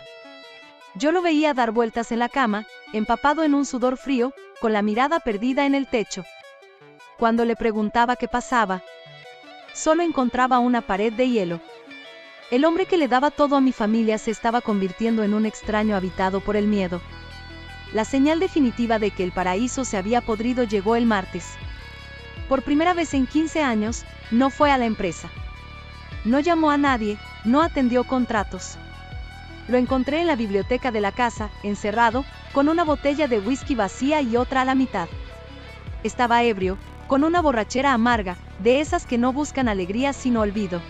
Yo lo veía dar vueltas en la cama, empapado en un sudor frío, con la mirada perdida en el techo. Cuando le preguntaba qué pasaba, solo encontraba una pared de hielo. El hombre que le daba todo a mi familia se estaba convirtiendo en un extraño habitado por el miedo. La señal definitiva de que el paraíso se había podrido llegó el martes. Por primera vez en 15 años, no fue a la empresa. No llamó a nadie, no atendió contratos. Lo encontré en la biblioteca de la casa, encerrado, con una botella de whisky vacía y otra a la mitad. Estaba ebrio, con una borrachera amarga, de esas que no buscan alegría sino olvido.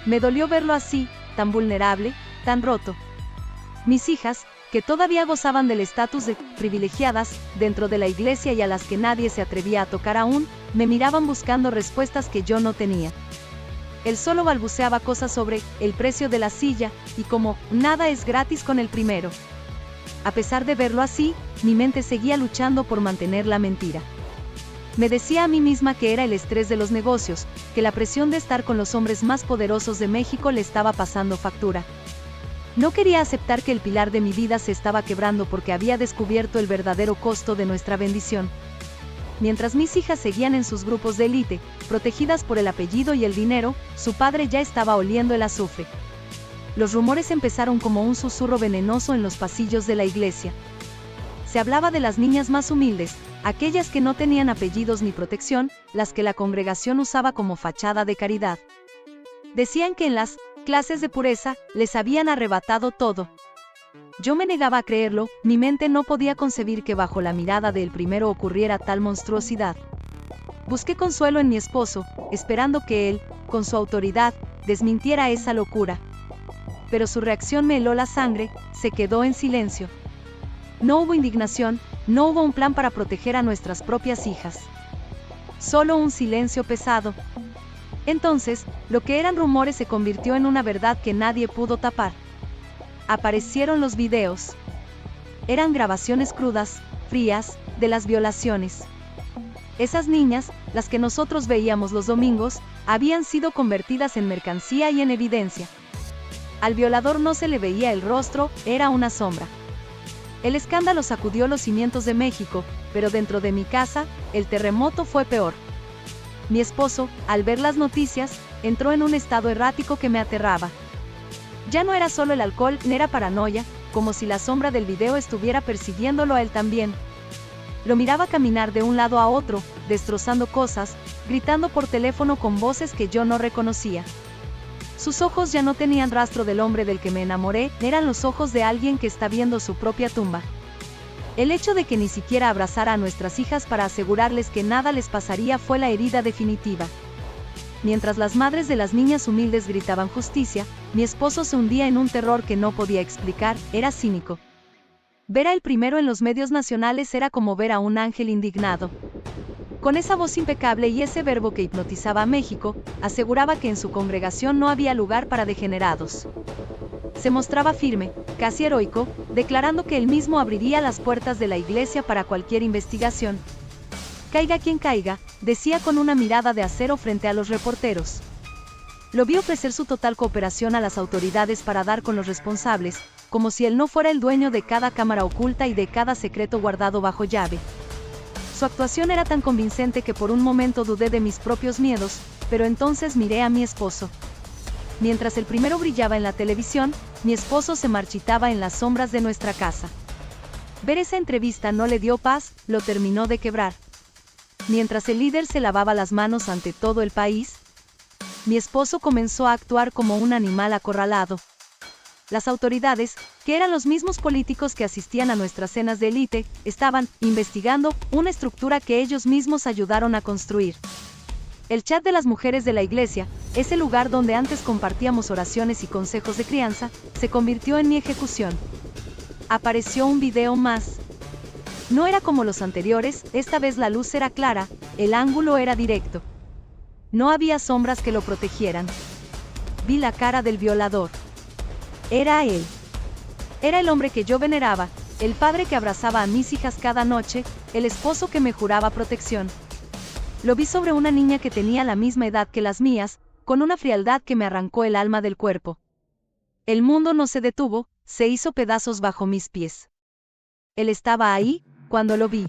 Me dolió verlo así, tan vulnerable, tan roto. Mis hijas, que todavía gozaban del estatus de privilegiadas dentro de la iglesia y a las que nadie se atrevía a tocar aún, me miraban buscando respuestas que yo no tenía. Él solo balbuceaba cosas sobre el precio de la silla, y como nada es gratis con el primero. A pesar de verlo así, mi mente seguía luchando por mantener la mentira. Me decía a mí misma que era el estrés de los negocios, que la presión de estar con los hombres más poderosos de México le estaba pasando factura. No quería aceptar que el pilar de mi vida se estaba quebrando porque había descubierto el verdadero costo de nuestra bendición. Mientras mis hijas seguían en sus grupos de élite, protegidas por el apellido y el dinero, su padre ya estaba oliendo el azufre. Los rumores empezaron como un susurro venenoso en los pasillos de la iglesia. Se hablaba de las niñas más humildes, aquellas que no tenían apellidos ni protección, las que la congregación usaba como fachada de caridad. Decían que en las clases de pureza les habían arrebatado todo. Yo me negaba a creerlo, mi mente no podía concebir que bajo la mirada del primero ocurriera tal monstruosidad. Busqué consuelo en mi esposo, esperando que él, con su autoridad, desmintiera esa locura. Pero su reacción me heló la sangre, se quedó en silencio. No hubo indignación, no hubo un plan para proteger a nuestras propias hijas. Solo un silencio pesado. Entonces, lo que eran rumores se convirtió en una verdad que nadie pudo tapar. Aparecieron los videos. Eran grabaciones crudas, frías, de las violaciones. Esas niñas, las que nosotros veíamos los domingos, habían sido convertidas en mercancía y en evidencia. Al violador no se le veía el rostro, era una sombra. El escándalo sacudió los cimientos de México, pero dentro de mi casa, el terremoto fue peor. Mi esposo, al ver las noticias, entró en un estado errático que me aterraba. Ya no era solo el alcohol, era paranoia, como si la sombra del video estuviera persiguiéndolo a él también. Lo miraba caminar de un lado a otro, destrozando cosas, gritando por teléfono con voces que yo no reconocía. Sus ojos ya no tenían rastro del hombre del que me enamoré, eran los ojos de alguien que está viendo su propia tumba. El hecho de que ni siquiera abrazara a nuestras hijas para asegurarles que nada les pasaría fue la herida definitiva. Mientras las madres de las niñas humildes gritaban justicia, mi esposo se hundía en un terror que no podía explicar, era cínico. Ver a El Primero en los medios nacionales era como ver a un ángel indignado. Con esa voz impecable y ese verbo que hipnotizaba a México, aseguraba que en su congregación no había lugar para degenerados. Se mostraba firme, casi heroico, declarando que él mismo abriría las puertas de la iglesia para cualquier investigación. Caiga quien caiga, decía con una mirada de acero frente a los reporteros. Lo vi ofrecer su total cooperación a las autoridades para dar con los responsables, como si él no fuera el dueño de cada cámara oculta y de cada secreto guardado bajo llave. Su actuación era tan convincente que por un momento dudé de mis propios miedos, pero entonces miré a mi esposo. Mientras El Primero brillaba en la televisión, mi esposo se marchitaba en las sombras de nuestra casa. Ver esa entrevista no le dio paz, lo terminó de quebrar. Mientras el líder se lavaba las manos ante todo el país, mi esposo comenzó a actuar como un animal acorralado. Las autoridades, que eran los mismos políticos que asistían a nuestras cenas de élite, estaban investigando una estructura que ellos mismos ayudaron a construir. El chat de las mujeres de la iglesia, ese lugar donde antes compartíamos oraciones y consejos de crianza, se convirtió en mi ejecución. Apareció un video más. No era como los anteriores, esta vez la luz era clara, el ángulo era directo. No había sombras que lo protegieran. Vi la cara del violador. Era él. Era el hombre que yo veneraba, el padre que abrazaba a mis hijas cada noche, el esposo que me juraba protección. Lo vi sobre una niña que tenía la misma edad que las mías, con una frialdad que me arrancó el alma del cuerpo. El mundo no se detuvo, se hizo pedazos bajo mis pies. Él estaba ahí, cuando lo vi.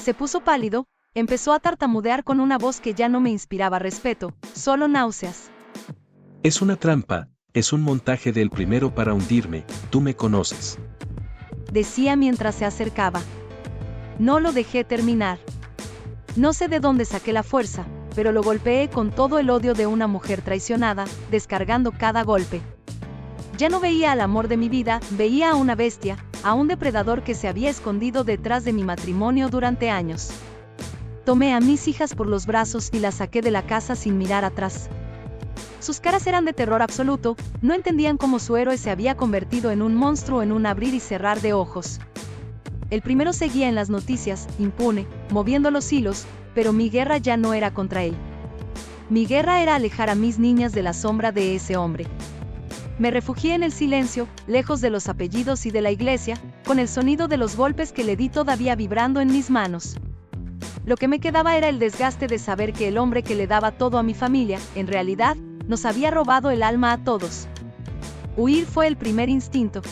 Se puso pálido, empezó a tartamudear con una voz que ya no me inspiraba respeto, solo náuseas. Es una trampa, es un montaje del Primero para hundirme, tú me conoces. Decía mientras se acercaba. No lo dejé terminar. No sé de dónde saqué la fuerza, pero lo golpeé con todo el odio de una mujer traicionada, descargando cada golpe. Ya no veía al amor de mi vida, veía a una bestia, a un depredador que se había escondido detrás de mi matrimonio durante años. Tomé a mis hijas por los brazos y las saqué de la casa sin mirar atrás. Sus caras eran de terror absoluto, no entendían cómo su héroe se había convertido en un monstruo en un abrir y cerrar de ojos. El Primero seguía en las noticias, impune, moviendo los hilos, pero mi guerra ya no era contra él. Mi guerra era alejar a mis niñas de la sombra de ese hombre. Me refugié en el silencio, lejos de los apellidos y de la iglesia, con el sonido de los golpes que le di todavía vibrando en mis manos. Lo que me quedaba era el desgaste de saber que el hombre que le daba todo a mi familia, en realidad, nos había robado el alma a todos. Huir fue el primer instinto.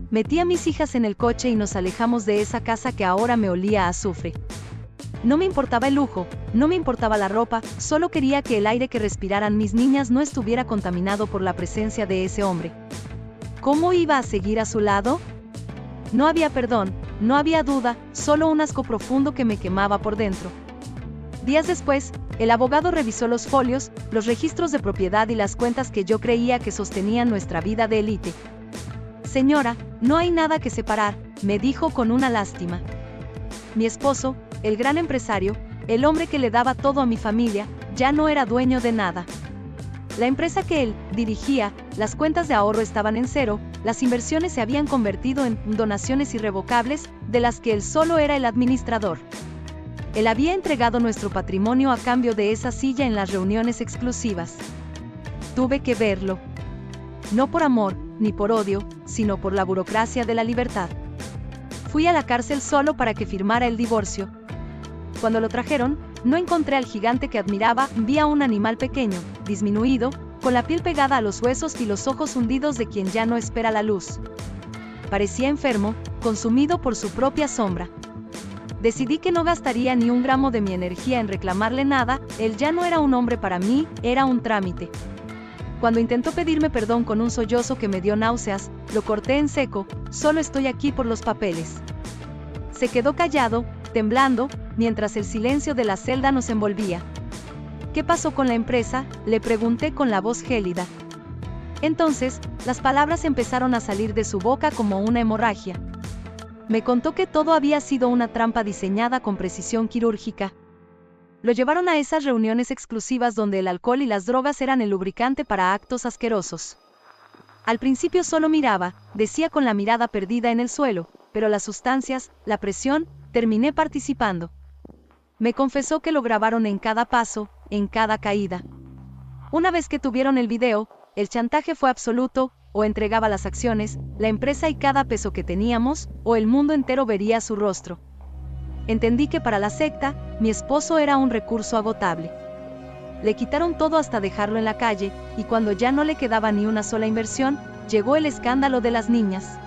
Metí a mis hijas en el coche y nos alejamos de esa casa que ahora me olía a azufre. No me importaba el lujo, no me importaba la ropa, solo quería que el aire que respiraran mis niñas no estuviera contaminado por la presencia de ese hombre. ¿Cómo iba a seguir a su lado? No había perdón, no había duda, solo un asco profundo que me quemaba por dentro. Días después, el abogado revisó los folios, los registros de propiedad y las cuentas que yo creía que sostenían nuestra vida de élite. Señora, no hay nada que separar, me dijo con una lástima. Mi esposo, el gran empresario, el hombre que le daba todo a mi familia, ya no era dueño de nada. La empresa que él dirigía, las cuentas de ahorro estaban en cero, las inversiones se habían convertido en donaciones irrevocables, de las que él solo era el administrador. Él había entregado nuestro patrimonio a cambio de esa silla en las reuniones exclusivas. Tuve que verlo. No por amor, ni por odio, sino por la burocracia de la libertad. Fui a la cárcel solo para que firmara el divorcio. Cuando lo trajeron, no encontré al gigante que admiraba, vi a un animal pequeño, disminuido, con la piel pegada a los huesos y los ojos hundidos de quien ya no espera la luz. Parecía enfermo, consumido por su propia sombra. Decidí que no gastaría ni un gramo de mi energía en reclamarle nada, él ya no era un hombre para mí, era un trámite. Cuando intentó pedirme perdón con un sollozo que me dio náuseas, lo corté en seco, solo estoy aquí por los papeles. Se quedó callado, temblando, mientras el silencio de la celda nos envolvía. ¿Qué pasó con la empresa?, le pregunté con la voz gélida. Entonces, las palabras empezaron a salir de su boca como una hemorragia. Me contó que todo había sido una trampa diseñada con precisión quirúrgica. Lo llevaron a esas reuniones exclusivas donde el alcohol y las drogas eran el lubricante para actos asquerosos. Al principio solo miraba, decía con la mirada perdida en el suelo, pero las sustancias, la presión, terminé participando. Me confesó que lo grabaron en cada paso, en cada caída. Una vez que tuvieron el video, el chantaje fue absoluto, o entregaba las acciones, la empresa y cada peso que teníamos, o el mundo entero vería su rostro. Entendí que para la secta, mi esposo era un recurso agotable. Le quitaron todo hasta dejarlo en la calle, y cuando ya no le quedaba ni una sola inversión, llegó el escándalo de las niñas.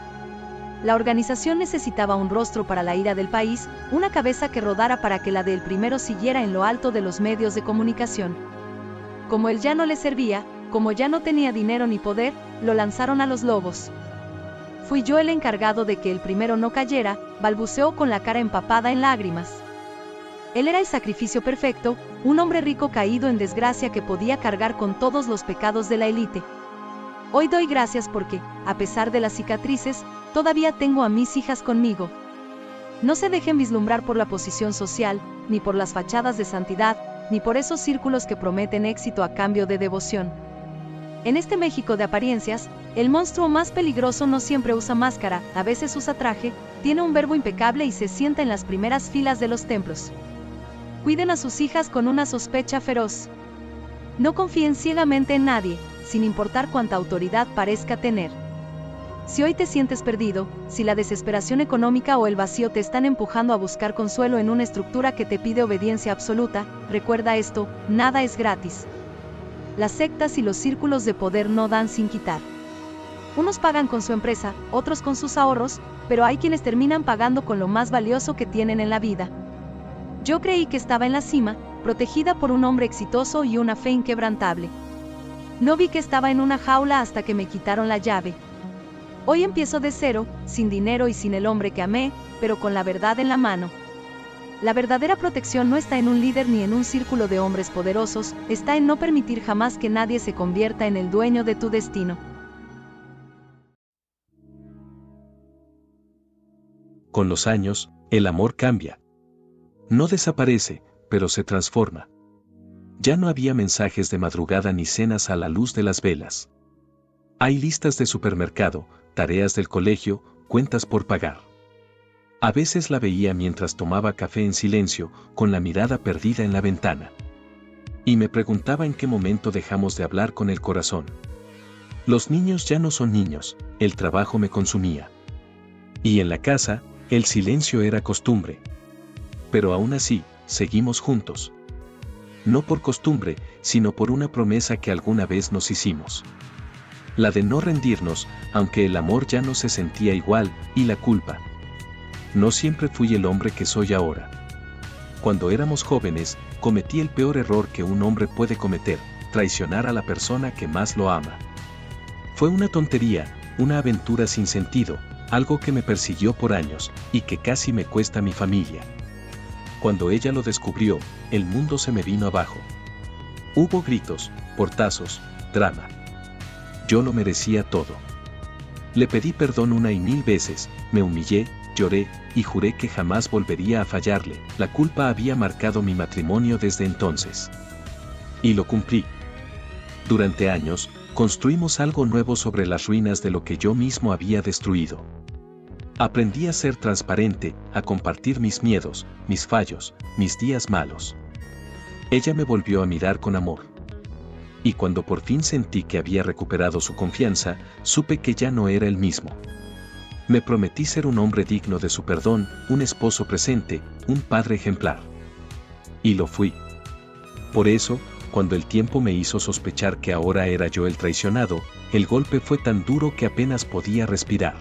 La organización necesitaba un rostro para la ira del país, una cabeza que rodara para que la del primero siguiera en lo alto de los medios de comunicación. Como él ya no le servía, como ya no tenía dinero ni poder, lo lanzaron a los lobos. Fui yo el encargado de que el primero no cayera, balbuceó con la cara empapada en lágrimas. Él era el sacrificio perfecto, un hombre rico caído en desgracia que podía cargar con todos los pecados de la élite. Hoy doy gracias porque, a pesar de las cicatrices, todavía tengo a mis hijas conmigo. No se dejen vislumbrar por la posición social, ni por las fachadas de santidad, ni por esos círculos que prometen éxito a cambio de devoción. En este México de apariencias, el monstruo más peligroso no siempre usa máscara, a veces usa traje, tiene un verbo impecable y se sienta en las primeras filas de los templos. Cuiden a sus hijas con una sospecha feroz. No confíen ciegamente en nadie, sin importar cuánta autoridad parezca tener. Si hoy te sientes perdido, si la desesperación económica o el vacío te están empujando a buscar consuelo en una estructura que te pide obediencia absoluta, recuerda esto, nada es gratis. Las sectas y los círculos de poder no dan sin quitar. Unos pagan con su empresa, otros con sus ahorros, pero hay quienes terminan pagando con lo más valioso que tienen en la vida. Yo creí que estaba en la cima, protegida por un hombre exitoso y una fe inquebrantable. No vi que estaba en una jaula hasta que me quitaron la llave. Hoy empiezo de cero, sin dinero y sin el hombre que amé, pero con la verdad en la mano. La verdadera protección no está en un líder ni en un círculo de hombres poderosos, está en no permitir jamás que nadie se convierta en el dueño de tu destino. Con los años, el amor cambia. No desaparece, pero se transforma. Ya no había mensajes de madrugada ni cenas a la luz de las velas. Hay listas de supermercado, tareas del colegio, cuentas por pagar. A veces la veía mientras tomaba café en silencio, con la mirada perdida en la ventana. Y me preguntaba en qué momento dejamos de hablar con el corazón. Los niños ya no son niños, el trabajo me consumía. Y en la casa, el silencio era costumbre. Pero aún así, seguimos juntos. No por costumbre, sino por una promesa que alguna vez nos hicimos. La de no rendirnos, aunque el amor ya no se sentía igual, y la culpa. No siempre fui el hombre que soy ahora. Cuando éramos jóvenes, cometí el peor error que un hombre puede cometer, traicionar a la persona que más lo ama. Fue una tontería, una aventura sin sentido, algo que me persiguió por años, y que casi me cuesta mi familia. Cuando ella lo descubrió, el mundo se me vino abajo. Hubo gritos, portazos, drama. Yo lo merecía todo. Le pedí perdón 1,000 veces, me humillé, lloré, y juré que jamás volvería a fallarle. La culpa había marcado mi matrimonio desde entonces. Y lo cumplí. Durante años, construimos algo nuevo sobre las ruinas de lo que yo mismo había destruido. Aprendí a ser transparente, a compartir mis miedos, mis fallos, mis días malos. Ella me volvió a mirar con amor. Y cuando por fin sentí que había recuperado su confianza, supe que ya no era el mismo. Me prometí ser un hombre digno de su perdón, un esposo presente, un padre ejemplar. Y lo fui. Por eso, cuando el tiempo me hizo sospechar que ahora era yo el traicionado, el golpe fue tan duro que apenas podía respirar.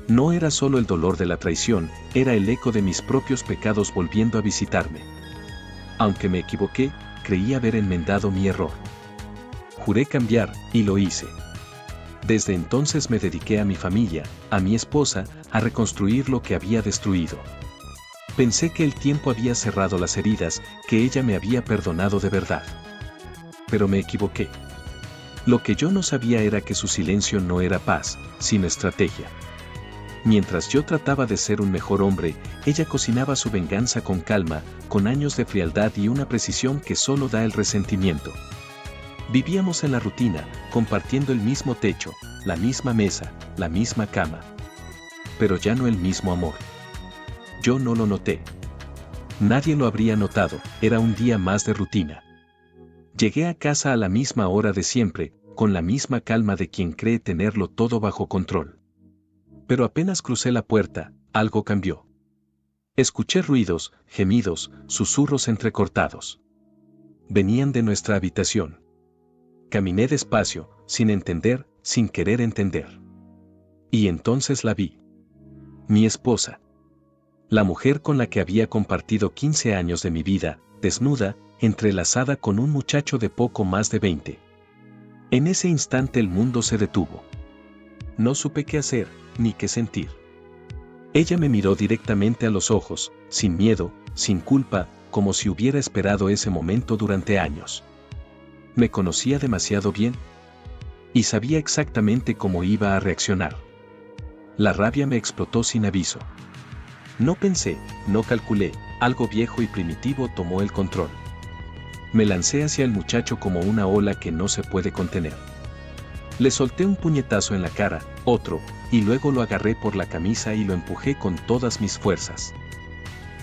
No era solo el dolor de la traición, era el eco de mis propios pecados volviendo a visitarme. Aunque me equivoqué, creí haber enmendado mi error. Juré cambiar, y lo hice. Desde entonces me dediqué a mi familia, a mi esposa, a reconstruir lo que había destruido. Pensé que el tiempo había cerrado las heridas, que ella me había perdonado de verdad. Pero me equivoqué. Lo que yo no sabía era que su silencio no era paz, sino estrategia. Mientras yo trataba de ser un mejor hombre, ella cocinaba su venganza con calma, con años de frialdad y una precisión que solo da el resentimiento. Vivíamos en la rutina, compartiendo el mismo techo, la misma mesa, la misma cama. Pero ya no el mismo amor. Yo no lo noté. Nadie lo habría notado, era un día más de rutina. Llegué a casa a la misma hora de siempre, con la misma calma de quien cree tenerlo todo bajo control. Pero apenas crucé la puerta, algo cambió. Escuché ruidos, gemidos, susurros entrecortados. Venían de nuestra habitación. Caminé despacio, sin entender, sin querer entender. Y entonces la vi. Mi esposa. La mujer con la que había compartido 15 años de mi vida, desnuda, entrelazada con un muchacho de poco más de 20. En ese instante el mundo se detuvo. No supe qué hacer, ni qué sentir. Ella me miró directamente a los ojos, sin miedo, sin culpa, como si hubiera esperado ese momento durante años. Me conocía demasiado bien. Y sabía exactamente cómo iba a reaccionar. La rabia me explotó sin aviso. No pensé, no calculé, algo viejo y primitivo tomó el control. Me lancé hacia el muchacho como una ola que no se puede contener. Le solté un puñetazo en la cara, otro, y luego lo agarré por la camisa y lo empujé con todas mis fuerzas.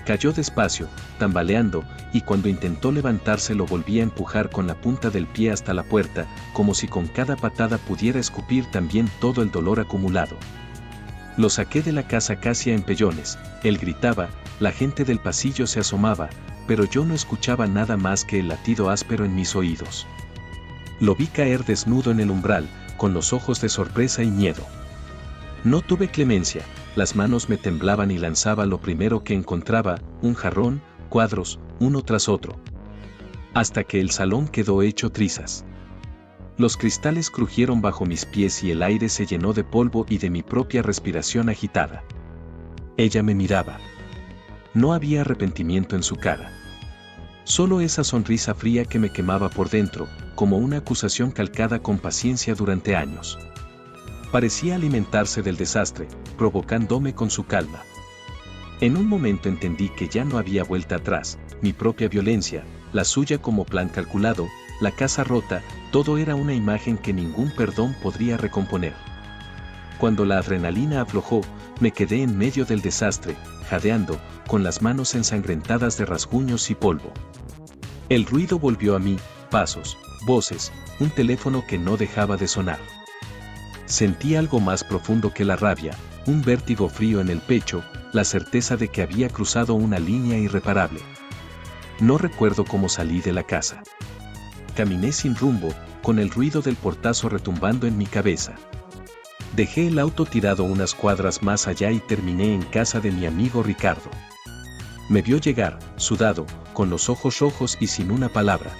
Cayó despacio, tambaleando, y cuando intentó levantarse lo volví a empujar con la punta del pie hasta la puerta, como si con cada patada pudiera escupir también todo el dolor acumulado. Lo saqué de la casa casi a empellones, él gritaba, la gente del pasillo se asomaba, pero yo no escuchaba nada más que el latido áspero en mis oídos. Lo vi caer desnudo en el umbral, con los ojos de sorpresa y miedo. No tuve clemencia, las manos me temblaban y lanzaba lo primero que encontraba, un jarrón, cuadros, uno tras otro. Hasta que el salón quedó hecho trizas. Los cristales crujieron bajo mis pies y el aire se llenó de polvo y de mi propia respiración agitada. Ella me miraba. No había arrepentimiento en su cara. Solo esa sonrisa fría que me quemaba por dentro, como una acusación calcada con paciencia durante años. Parecía alimentarse del desastre, provocándome con su calma. En un momento entendí que ya no había vuelta atrás, mi propia violencia, la suya como plan calculado, la casa rota, todo era una imagen que ningún perdón podría recomponer. Cuando la adrenalina aflojó, me quedé en medio del desastre, jadeando, con las manos ensangrentadas de rasguños y polvo. El ruido volvió a mí, pasos, voces, un teléfono que no dejaba de sonar. Sentí algo más profundo que la rabia, un vértigo frío en el pecho, la certeza de que había cruzado una línea irreparable. No recuerdo cómo salí de la casa. Caminé sin rumbo, con el ruido del portazo retumbando en mi cabeza. Dejé el auto tirado unas cuadras más allá y terminé en casa de mi amigo Ricardo. Me vio llegar, sudado, con los ojos rojos y sin una palabra.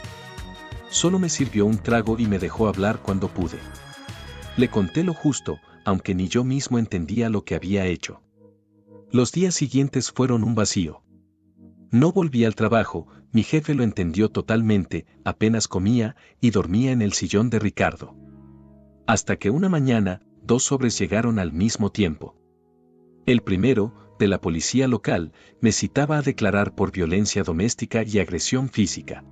Solo me sirvió un trago y me dejó hablar cuando pude. Le conté lo justo, aunque ni yo mismo entendía lo que había hecho. Los días siguientes fueron un vacío. No volví al trabajo, mi jefe lo entendió totalmente, apenas comía y dormía en el sillón de Ricardo. Hasta que una mañana, 2 sobres llegaron al mismo tiempo. El primero, de la policía local, me citaba a declarar por violencia doméstica y agresión física.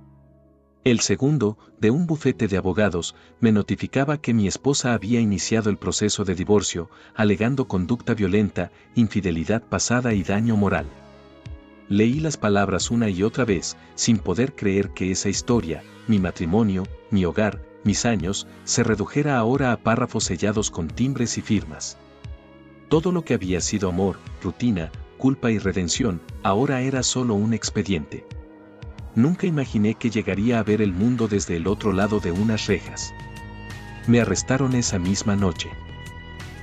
El segundo, de un bufete de abogados, me notificaba que mi esposa había iniciado el proceso de divorcio, alegando conducta violenta, infidelidad pasada y daño moral. Leí las palabras una y otra vez, sin poder creer que esa historia, mi matrimonio, mi hogar, mis años, se redujera ahora a párrafos sellados con timbres y firmas. Todo lo que había sido amor, rutina, culpa y redención, ahora era solo un expediente. Nunca imaginé que llegaría a ver el mundo desde el otro lado de unas rejas. Me arrestaron esa misma noche.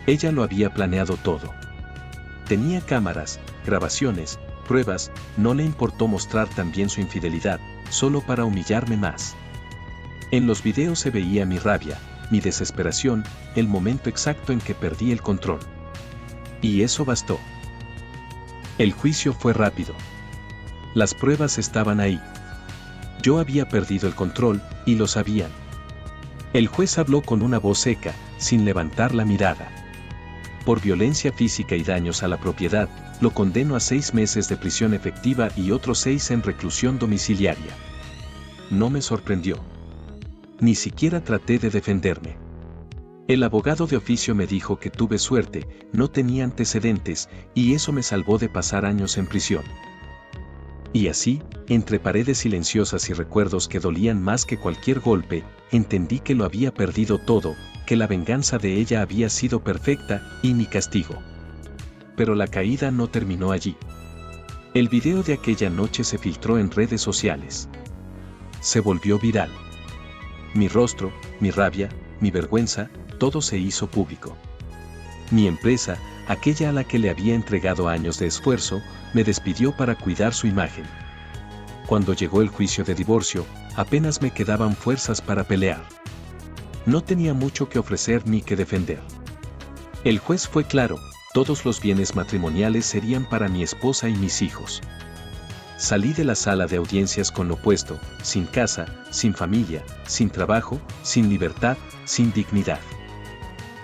Ella lo había planeado todo. Tenía cámaras, grabaciones, pruebas, no le importó mostrar también su infidelidad, solo para humillarme más. En los videos se veía mi rabia, mi desesperación, el momento exacto en que perdí el control. Y eso bastó. El juicio fue rápido. Las pruebas estaban ahí. Yo había perdido el control, y lo sabían. El juez habló con una voz seca, sin levantar la mirada. Por violencia física y daños a la propiedad, lo condeno a 6 meses de prisión efectiva y otros 6 en reclusión domiciliaria. No me sorprendió. Ni siquiera traté de defenderme. El abogado de oficio me dijo que tuve suerte, no tenía antecedentes, y eso me salvó de pasar años en prisión. Y así, entre paredes silenciosas y recuerdos que dolían más que cualquier golpe, entendí que lo había perdido todo, que la venganza de ella había sido perfecta, y mi castigo. Pero la caída no terminó allí. El video de aquella noche se filtró en redes sociales. Se volvió viral. Mi rostro, mi rabia, mi vergüenza, todo se hizo público. Mi empresa, aquella a la que le había entregado años de esfuerzo, me despidió para cuidar su imagen. Cuando llegó el juicio de divorcio, apenas me quedaban fuerzas para pelear. No tenía mucho que ofrecer ni que defender. El juez fue claro, todos los bienes matrimoniales serían para mi esposa y mis hijos. Salí de la sala de audiencias con lo opuesto, sin casa, sin familia, sin trabajo, sin libertad, sin dignidad.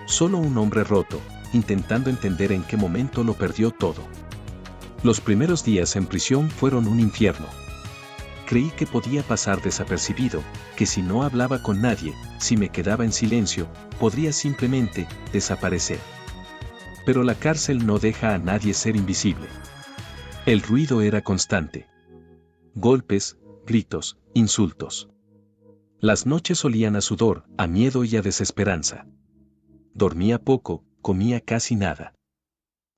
Solo un hombre roto, intentando entender en qué momento lo perdió todo. Los primeros días en prisión fueron un infierno. Creí que podía pasar desapercibido, que si no hablaba con nadie, si me quedaba en silencio, podría simplemente desaparecer. Pero la cárcel no deja a nadie ser invisible. El ruido era constante. Golpes, gritos, insultos. Las noches olían a sudor, a miedo y a desesperanza. Dormía poco, comía casi nada.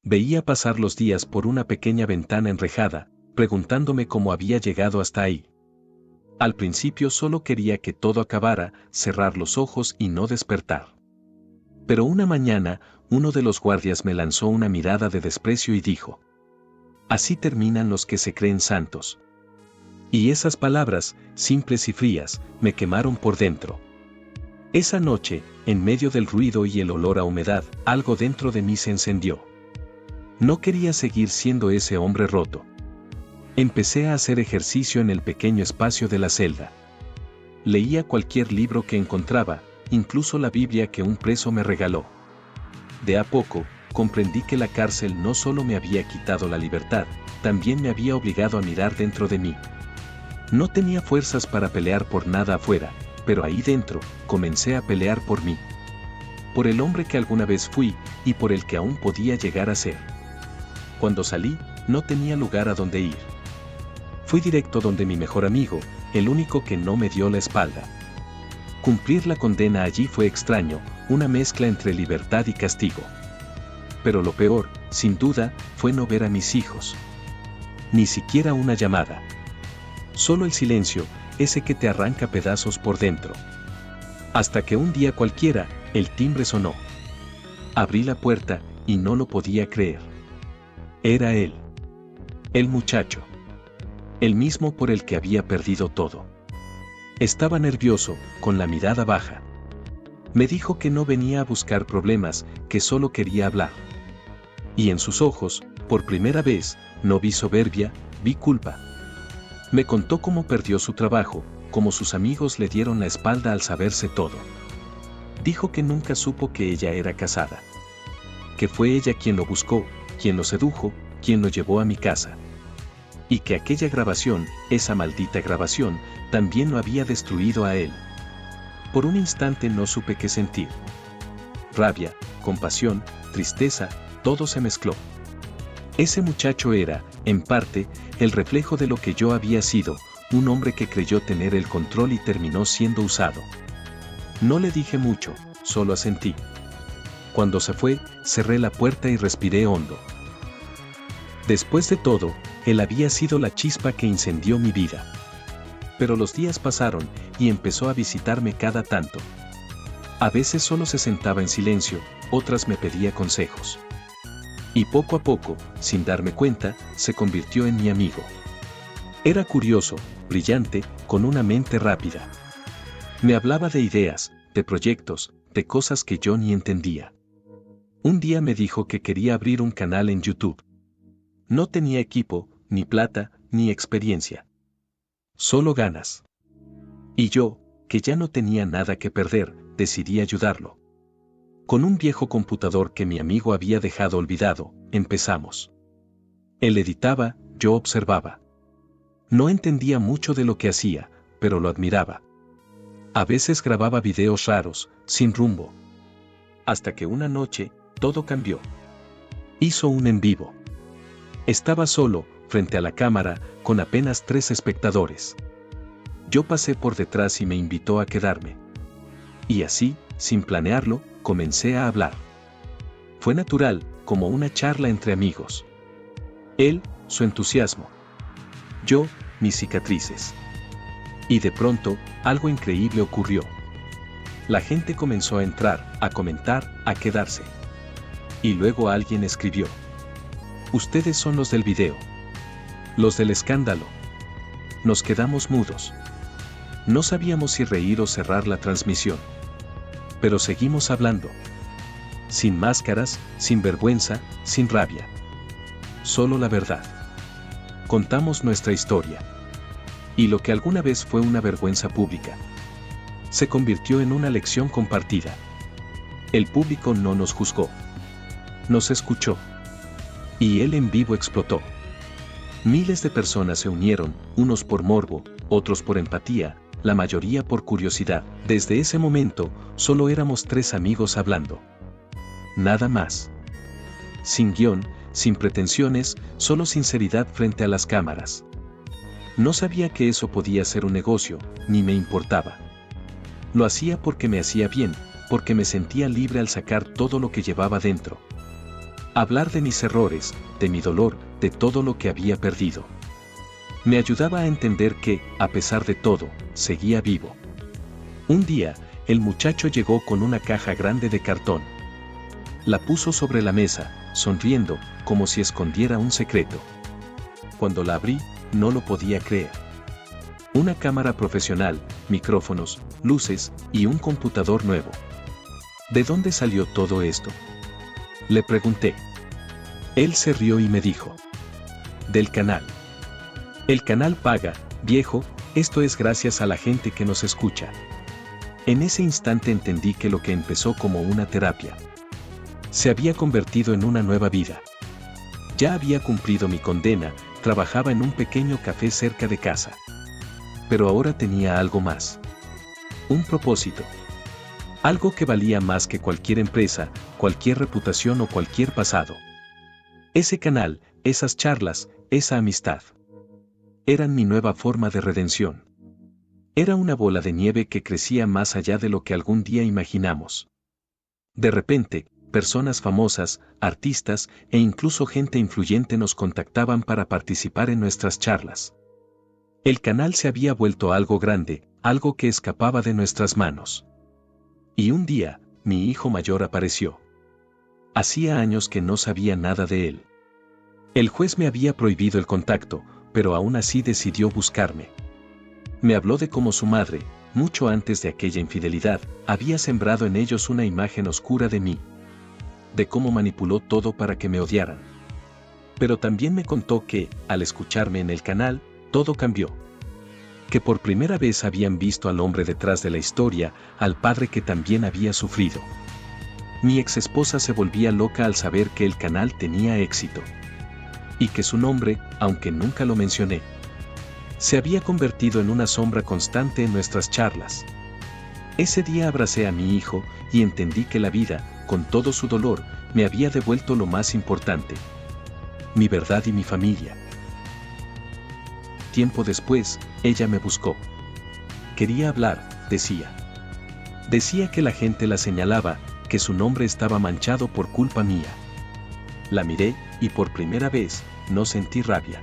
Veía pasar los días por una pequeña ventana enrejada, preguntándome cómo había llegado hasta ahí. Al principio solo quería que todo acabara, cerrar los ojos y no despertar. Pero una mañana, uno de los guardias me lanzó una mirada de desprecio y dijo: «Así terminan los que se creen santos». Y esas palabras, simples y frías, me quemaron por dentro. Esa noche, en medio del ruido y el olor a humedad, algo dentro de mí se encendió. No quería seguir siendo ese hombre roto. Empecé a hacer ejercicio en el pequeño espacio de la celda. Leía cualquier libro que encontraba, incluso la Biblia que un preso me regaló. De a poco, comprendí que la cárcel no solo me había quitado la libertad, también me había obligado a mirar dentro de mí. No tenía fuerzas para pelear por nada afuera, pero ahí dentro, comencé a pelear por mí. Por el hombre que alguna vez fui, y por el que aún podía llegar a ser. Cuando salí, no tenía lugar a donde ir. Fui directo donde mi mejor amigo, el único que no me dio la espalda. Cumplir la condena allí fue extraño, una mezcla entre libertad y castigo. Pero lo peor, sin duda, fue no ver a mis hijos. Ni siquiera una llamada. Solo el silencio, ese que te arranca pedazos por dentro. Hasta que un día cualquiera, el timbre sonó. Abrí la puerta, y no lo podía creer. Era él. El muchacho. El mismo por el que había perdido todo. Estaba nervioso, con la mirada baja. Me dijo que no venía a buscar problemas, que solo quería hablar. Y en sus ojos, por primera vez, no vi soberbia, vi culpa. Me contó cómo perdió su trabajo, cómo sus amigos le dieron la espalda al saberse todo. Dijo que nunca supo que ella era casada. Que fue ella quien lo buscó, quien lo sedujo, quien lo llevó a mi casa. Y que aquella grabación, esa maldita grabación, también lo había destruido a él. Por un instante no supe qué sentir. Rabia, compasión, tristeza, todo se mezcló. Ese muchacho era, en parte, el reflejo de lo que yo había sido, un hombre que creyó tener el control y terminó siendo usado. No le dije mucho, solo asentí. Cuando se fue, cerré la puerta y respiré hondo. Después de todo, él había sido la chispa que incendió mi vida. Pero los días pasaron y empezó a visitarme cada tanto. A veces solo se sentaba en silencio, otras me pedía consejos. Y poco a poco, sin darme cuenta, se convirtió en mi amigo. Era curioso, brillante, con una mente rápida. Me hablaba de ideas, de proyectos, de cosas que yo ni entendía. Un día me dijo que quería abrir un canal en YouTube. No tenía equipo, ni plata, ni experiencia. Solo ganas. Y yo, que ya no tenía nada que perder, decidí ayudarlo. Con un viejo computador que mi amigo había dejado olvidado, empezamos. Él editaba, yo observaba. No entendía mucho de lo que hacía, pero lo admiraba. A veces grababa videos raros, sin rumbo. Hasta que una noche, todo cambió. Hizo un en vivo. Estaba solo, frente a la cámara, con apenas 3 espectadores. Yo pasé por detrás y me invitó a quedarme. Y así, sin planearlo, comencé a hablar. Fue natural, como una charla entre amigos. Él, su entusiasmo. Yo, mis cicatrices. Y de pronto, algo increíble ocurrió. La gente comenzó a entrar, a comentar, a quedarse. Y luego alguien escribió: ustedes son los del video. Los del escándalo. Nos quedamos mudos. No sabíamos si reír o cerrar la transmisión. Pero seguimos hablando. Sin máscaras, sin vergüenza, sin rabia. Solo la verdad. Contamos nuestra historia. Y lo que alguna vez fue una vergüenza pública, se convirtió en una lección compartida. El público no nos juzgó. Nos escuchó. Y él en vivo explotó. Miles de personas se unieron, unos por morbo, otros por empatía, la mayoría por curiosidad. Desde ese momento, solo éramos 3 amigos hablando. Nada más. Sin guión, sin pretensiones, solo sinceridad frente a las cámaras. No sabía que eso podía ser un negocio, ni me importaba. Lo hacía porque me hacía bien, porque me sentía libre al sacar todo lo que llevaba dentro. Hablar de mis errores, de mi dolor, de todo lo que había perdido. Me ayudaba a entender que, a pesar de todo, seguía vivo. Un día, el muchacho llegó con una caja grande de cartón. La puso sobre la mesa, sonriendo, como si escondiera un secreto. Cuando la abrí, no lo podía creer. Una cámara profesional, micrófonos, luces y un computador nuevo. ¿De dónde salió todo esto?, le pregunté. Él se rió y me dijo: del canal. El canal paga, viejo, esto es gracias a la gente que nos escucha. En ese instante entendí que lo que empezó como una terapia se había convertido en una nueva vida. Ya había cumplido mi condena, trabajaba en un pequeño café cerca de casa. Pero ahora tenía algo más. Un propósito. Algo que valía más que cualquier empresa, cualquier reputación o cualquier pasado. Ese canal, esas charlas, esa amistad. Eran mi nueva forma de redención. Era una bola de nieve que crecía más allá de lo que algún día imaginamos. De repente, personas famosas, artistas e incluso gente influyente nos contactaban para participar en nuestras charlas. El canal se había vuelto algo grande, algo que escapaba de nuestras manos. Y un día, mi hijo mayor apareció. Hacía años que no sabía nada de él. El juez me había prohibido el contacto, pero aún así decidió buscarme. Me habló de cómo su madre, mucho antes de aquella infidelidad, había sembrado en ellos una imagen oscura de mí. De cómo manipuló todo para que me odiaran. Pero también me contó que, al escucharme en el canal, todo cambió. Que por primera vez habían visto al hombre detrás de la historia, al padre que también había sufrido. Mi ex esposa se volvía loca al saber que el canal tenía éxito. Y que su nombre, aunque nunca lo mencioné, se había convertido en una sombra constante en nuestras charlas. Ese día abracé a mi hijo y entendí que la vida, con todo su dolor, me había devuelto lo más importante: mi verdad y mi familia. Tiempo después, ella me buscó. Quería hablar, decía. Decía que la gente la señalaba, que su nombre estaba manchado por culpa mía. La miré, y por primera vez, no sentí rabia.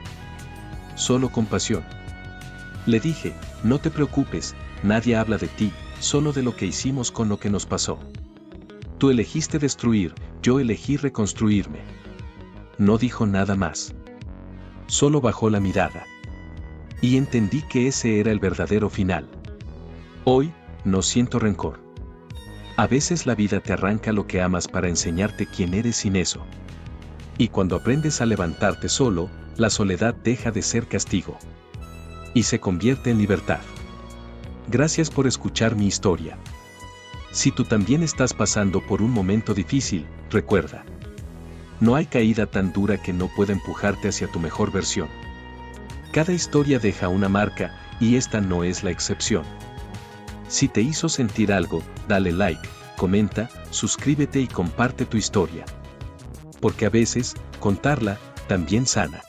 Solo compasión. Le dije, no te preocupes, nadie habla de ti, solo de lo que hicimos con lo que nos pasó. Tú elegiste destruir, yo elegí reconstruirme. No dijo nada más. Solo bajó la mirada. Y entendí que ese era el verdadero final. Hoy, no siento rencor. A veces la vida te arranca lo que amas para enseñarte quién eres sin eso. Y cuando aprendes a levantarte solo, la soledad deja de ser castigo. Y se convierte en libertad. Gracias por escuchar mi historia. Si tú también estás pasando por un momento difícil, recuerda. No hay caída tan dura que no pueda empujarte hacia tu mejor versión. Cada historia deja una marca, y esta no es la excepción. Si te hizo sentir algo, dale like, comenta, suscríbete y comparte tu historia. Porque a veces, contarla, también sana.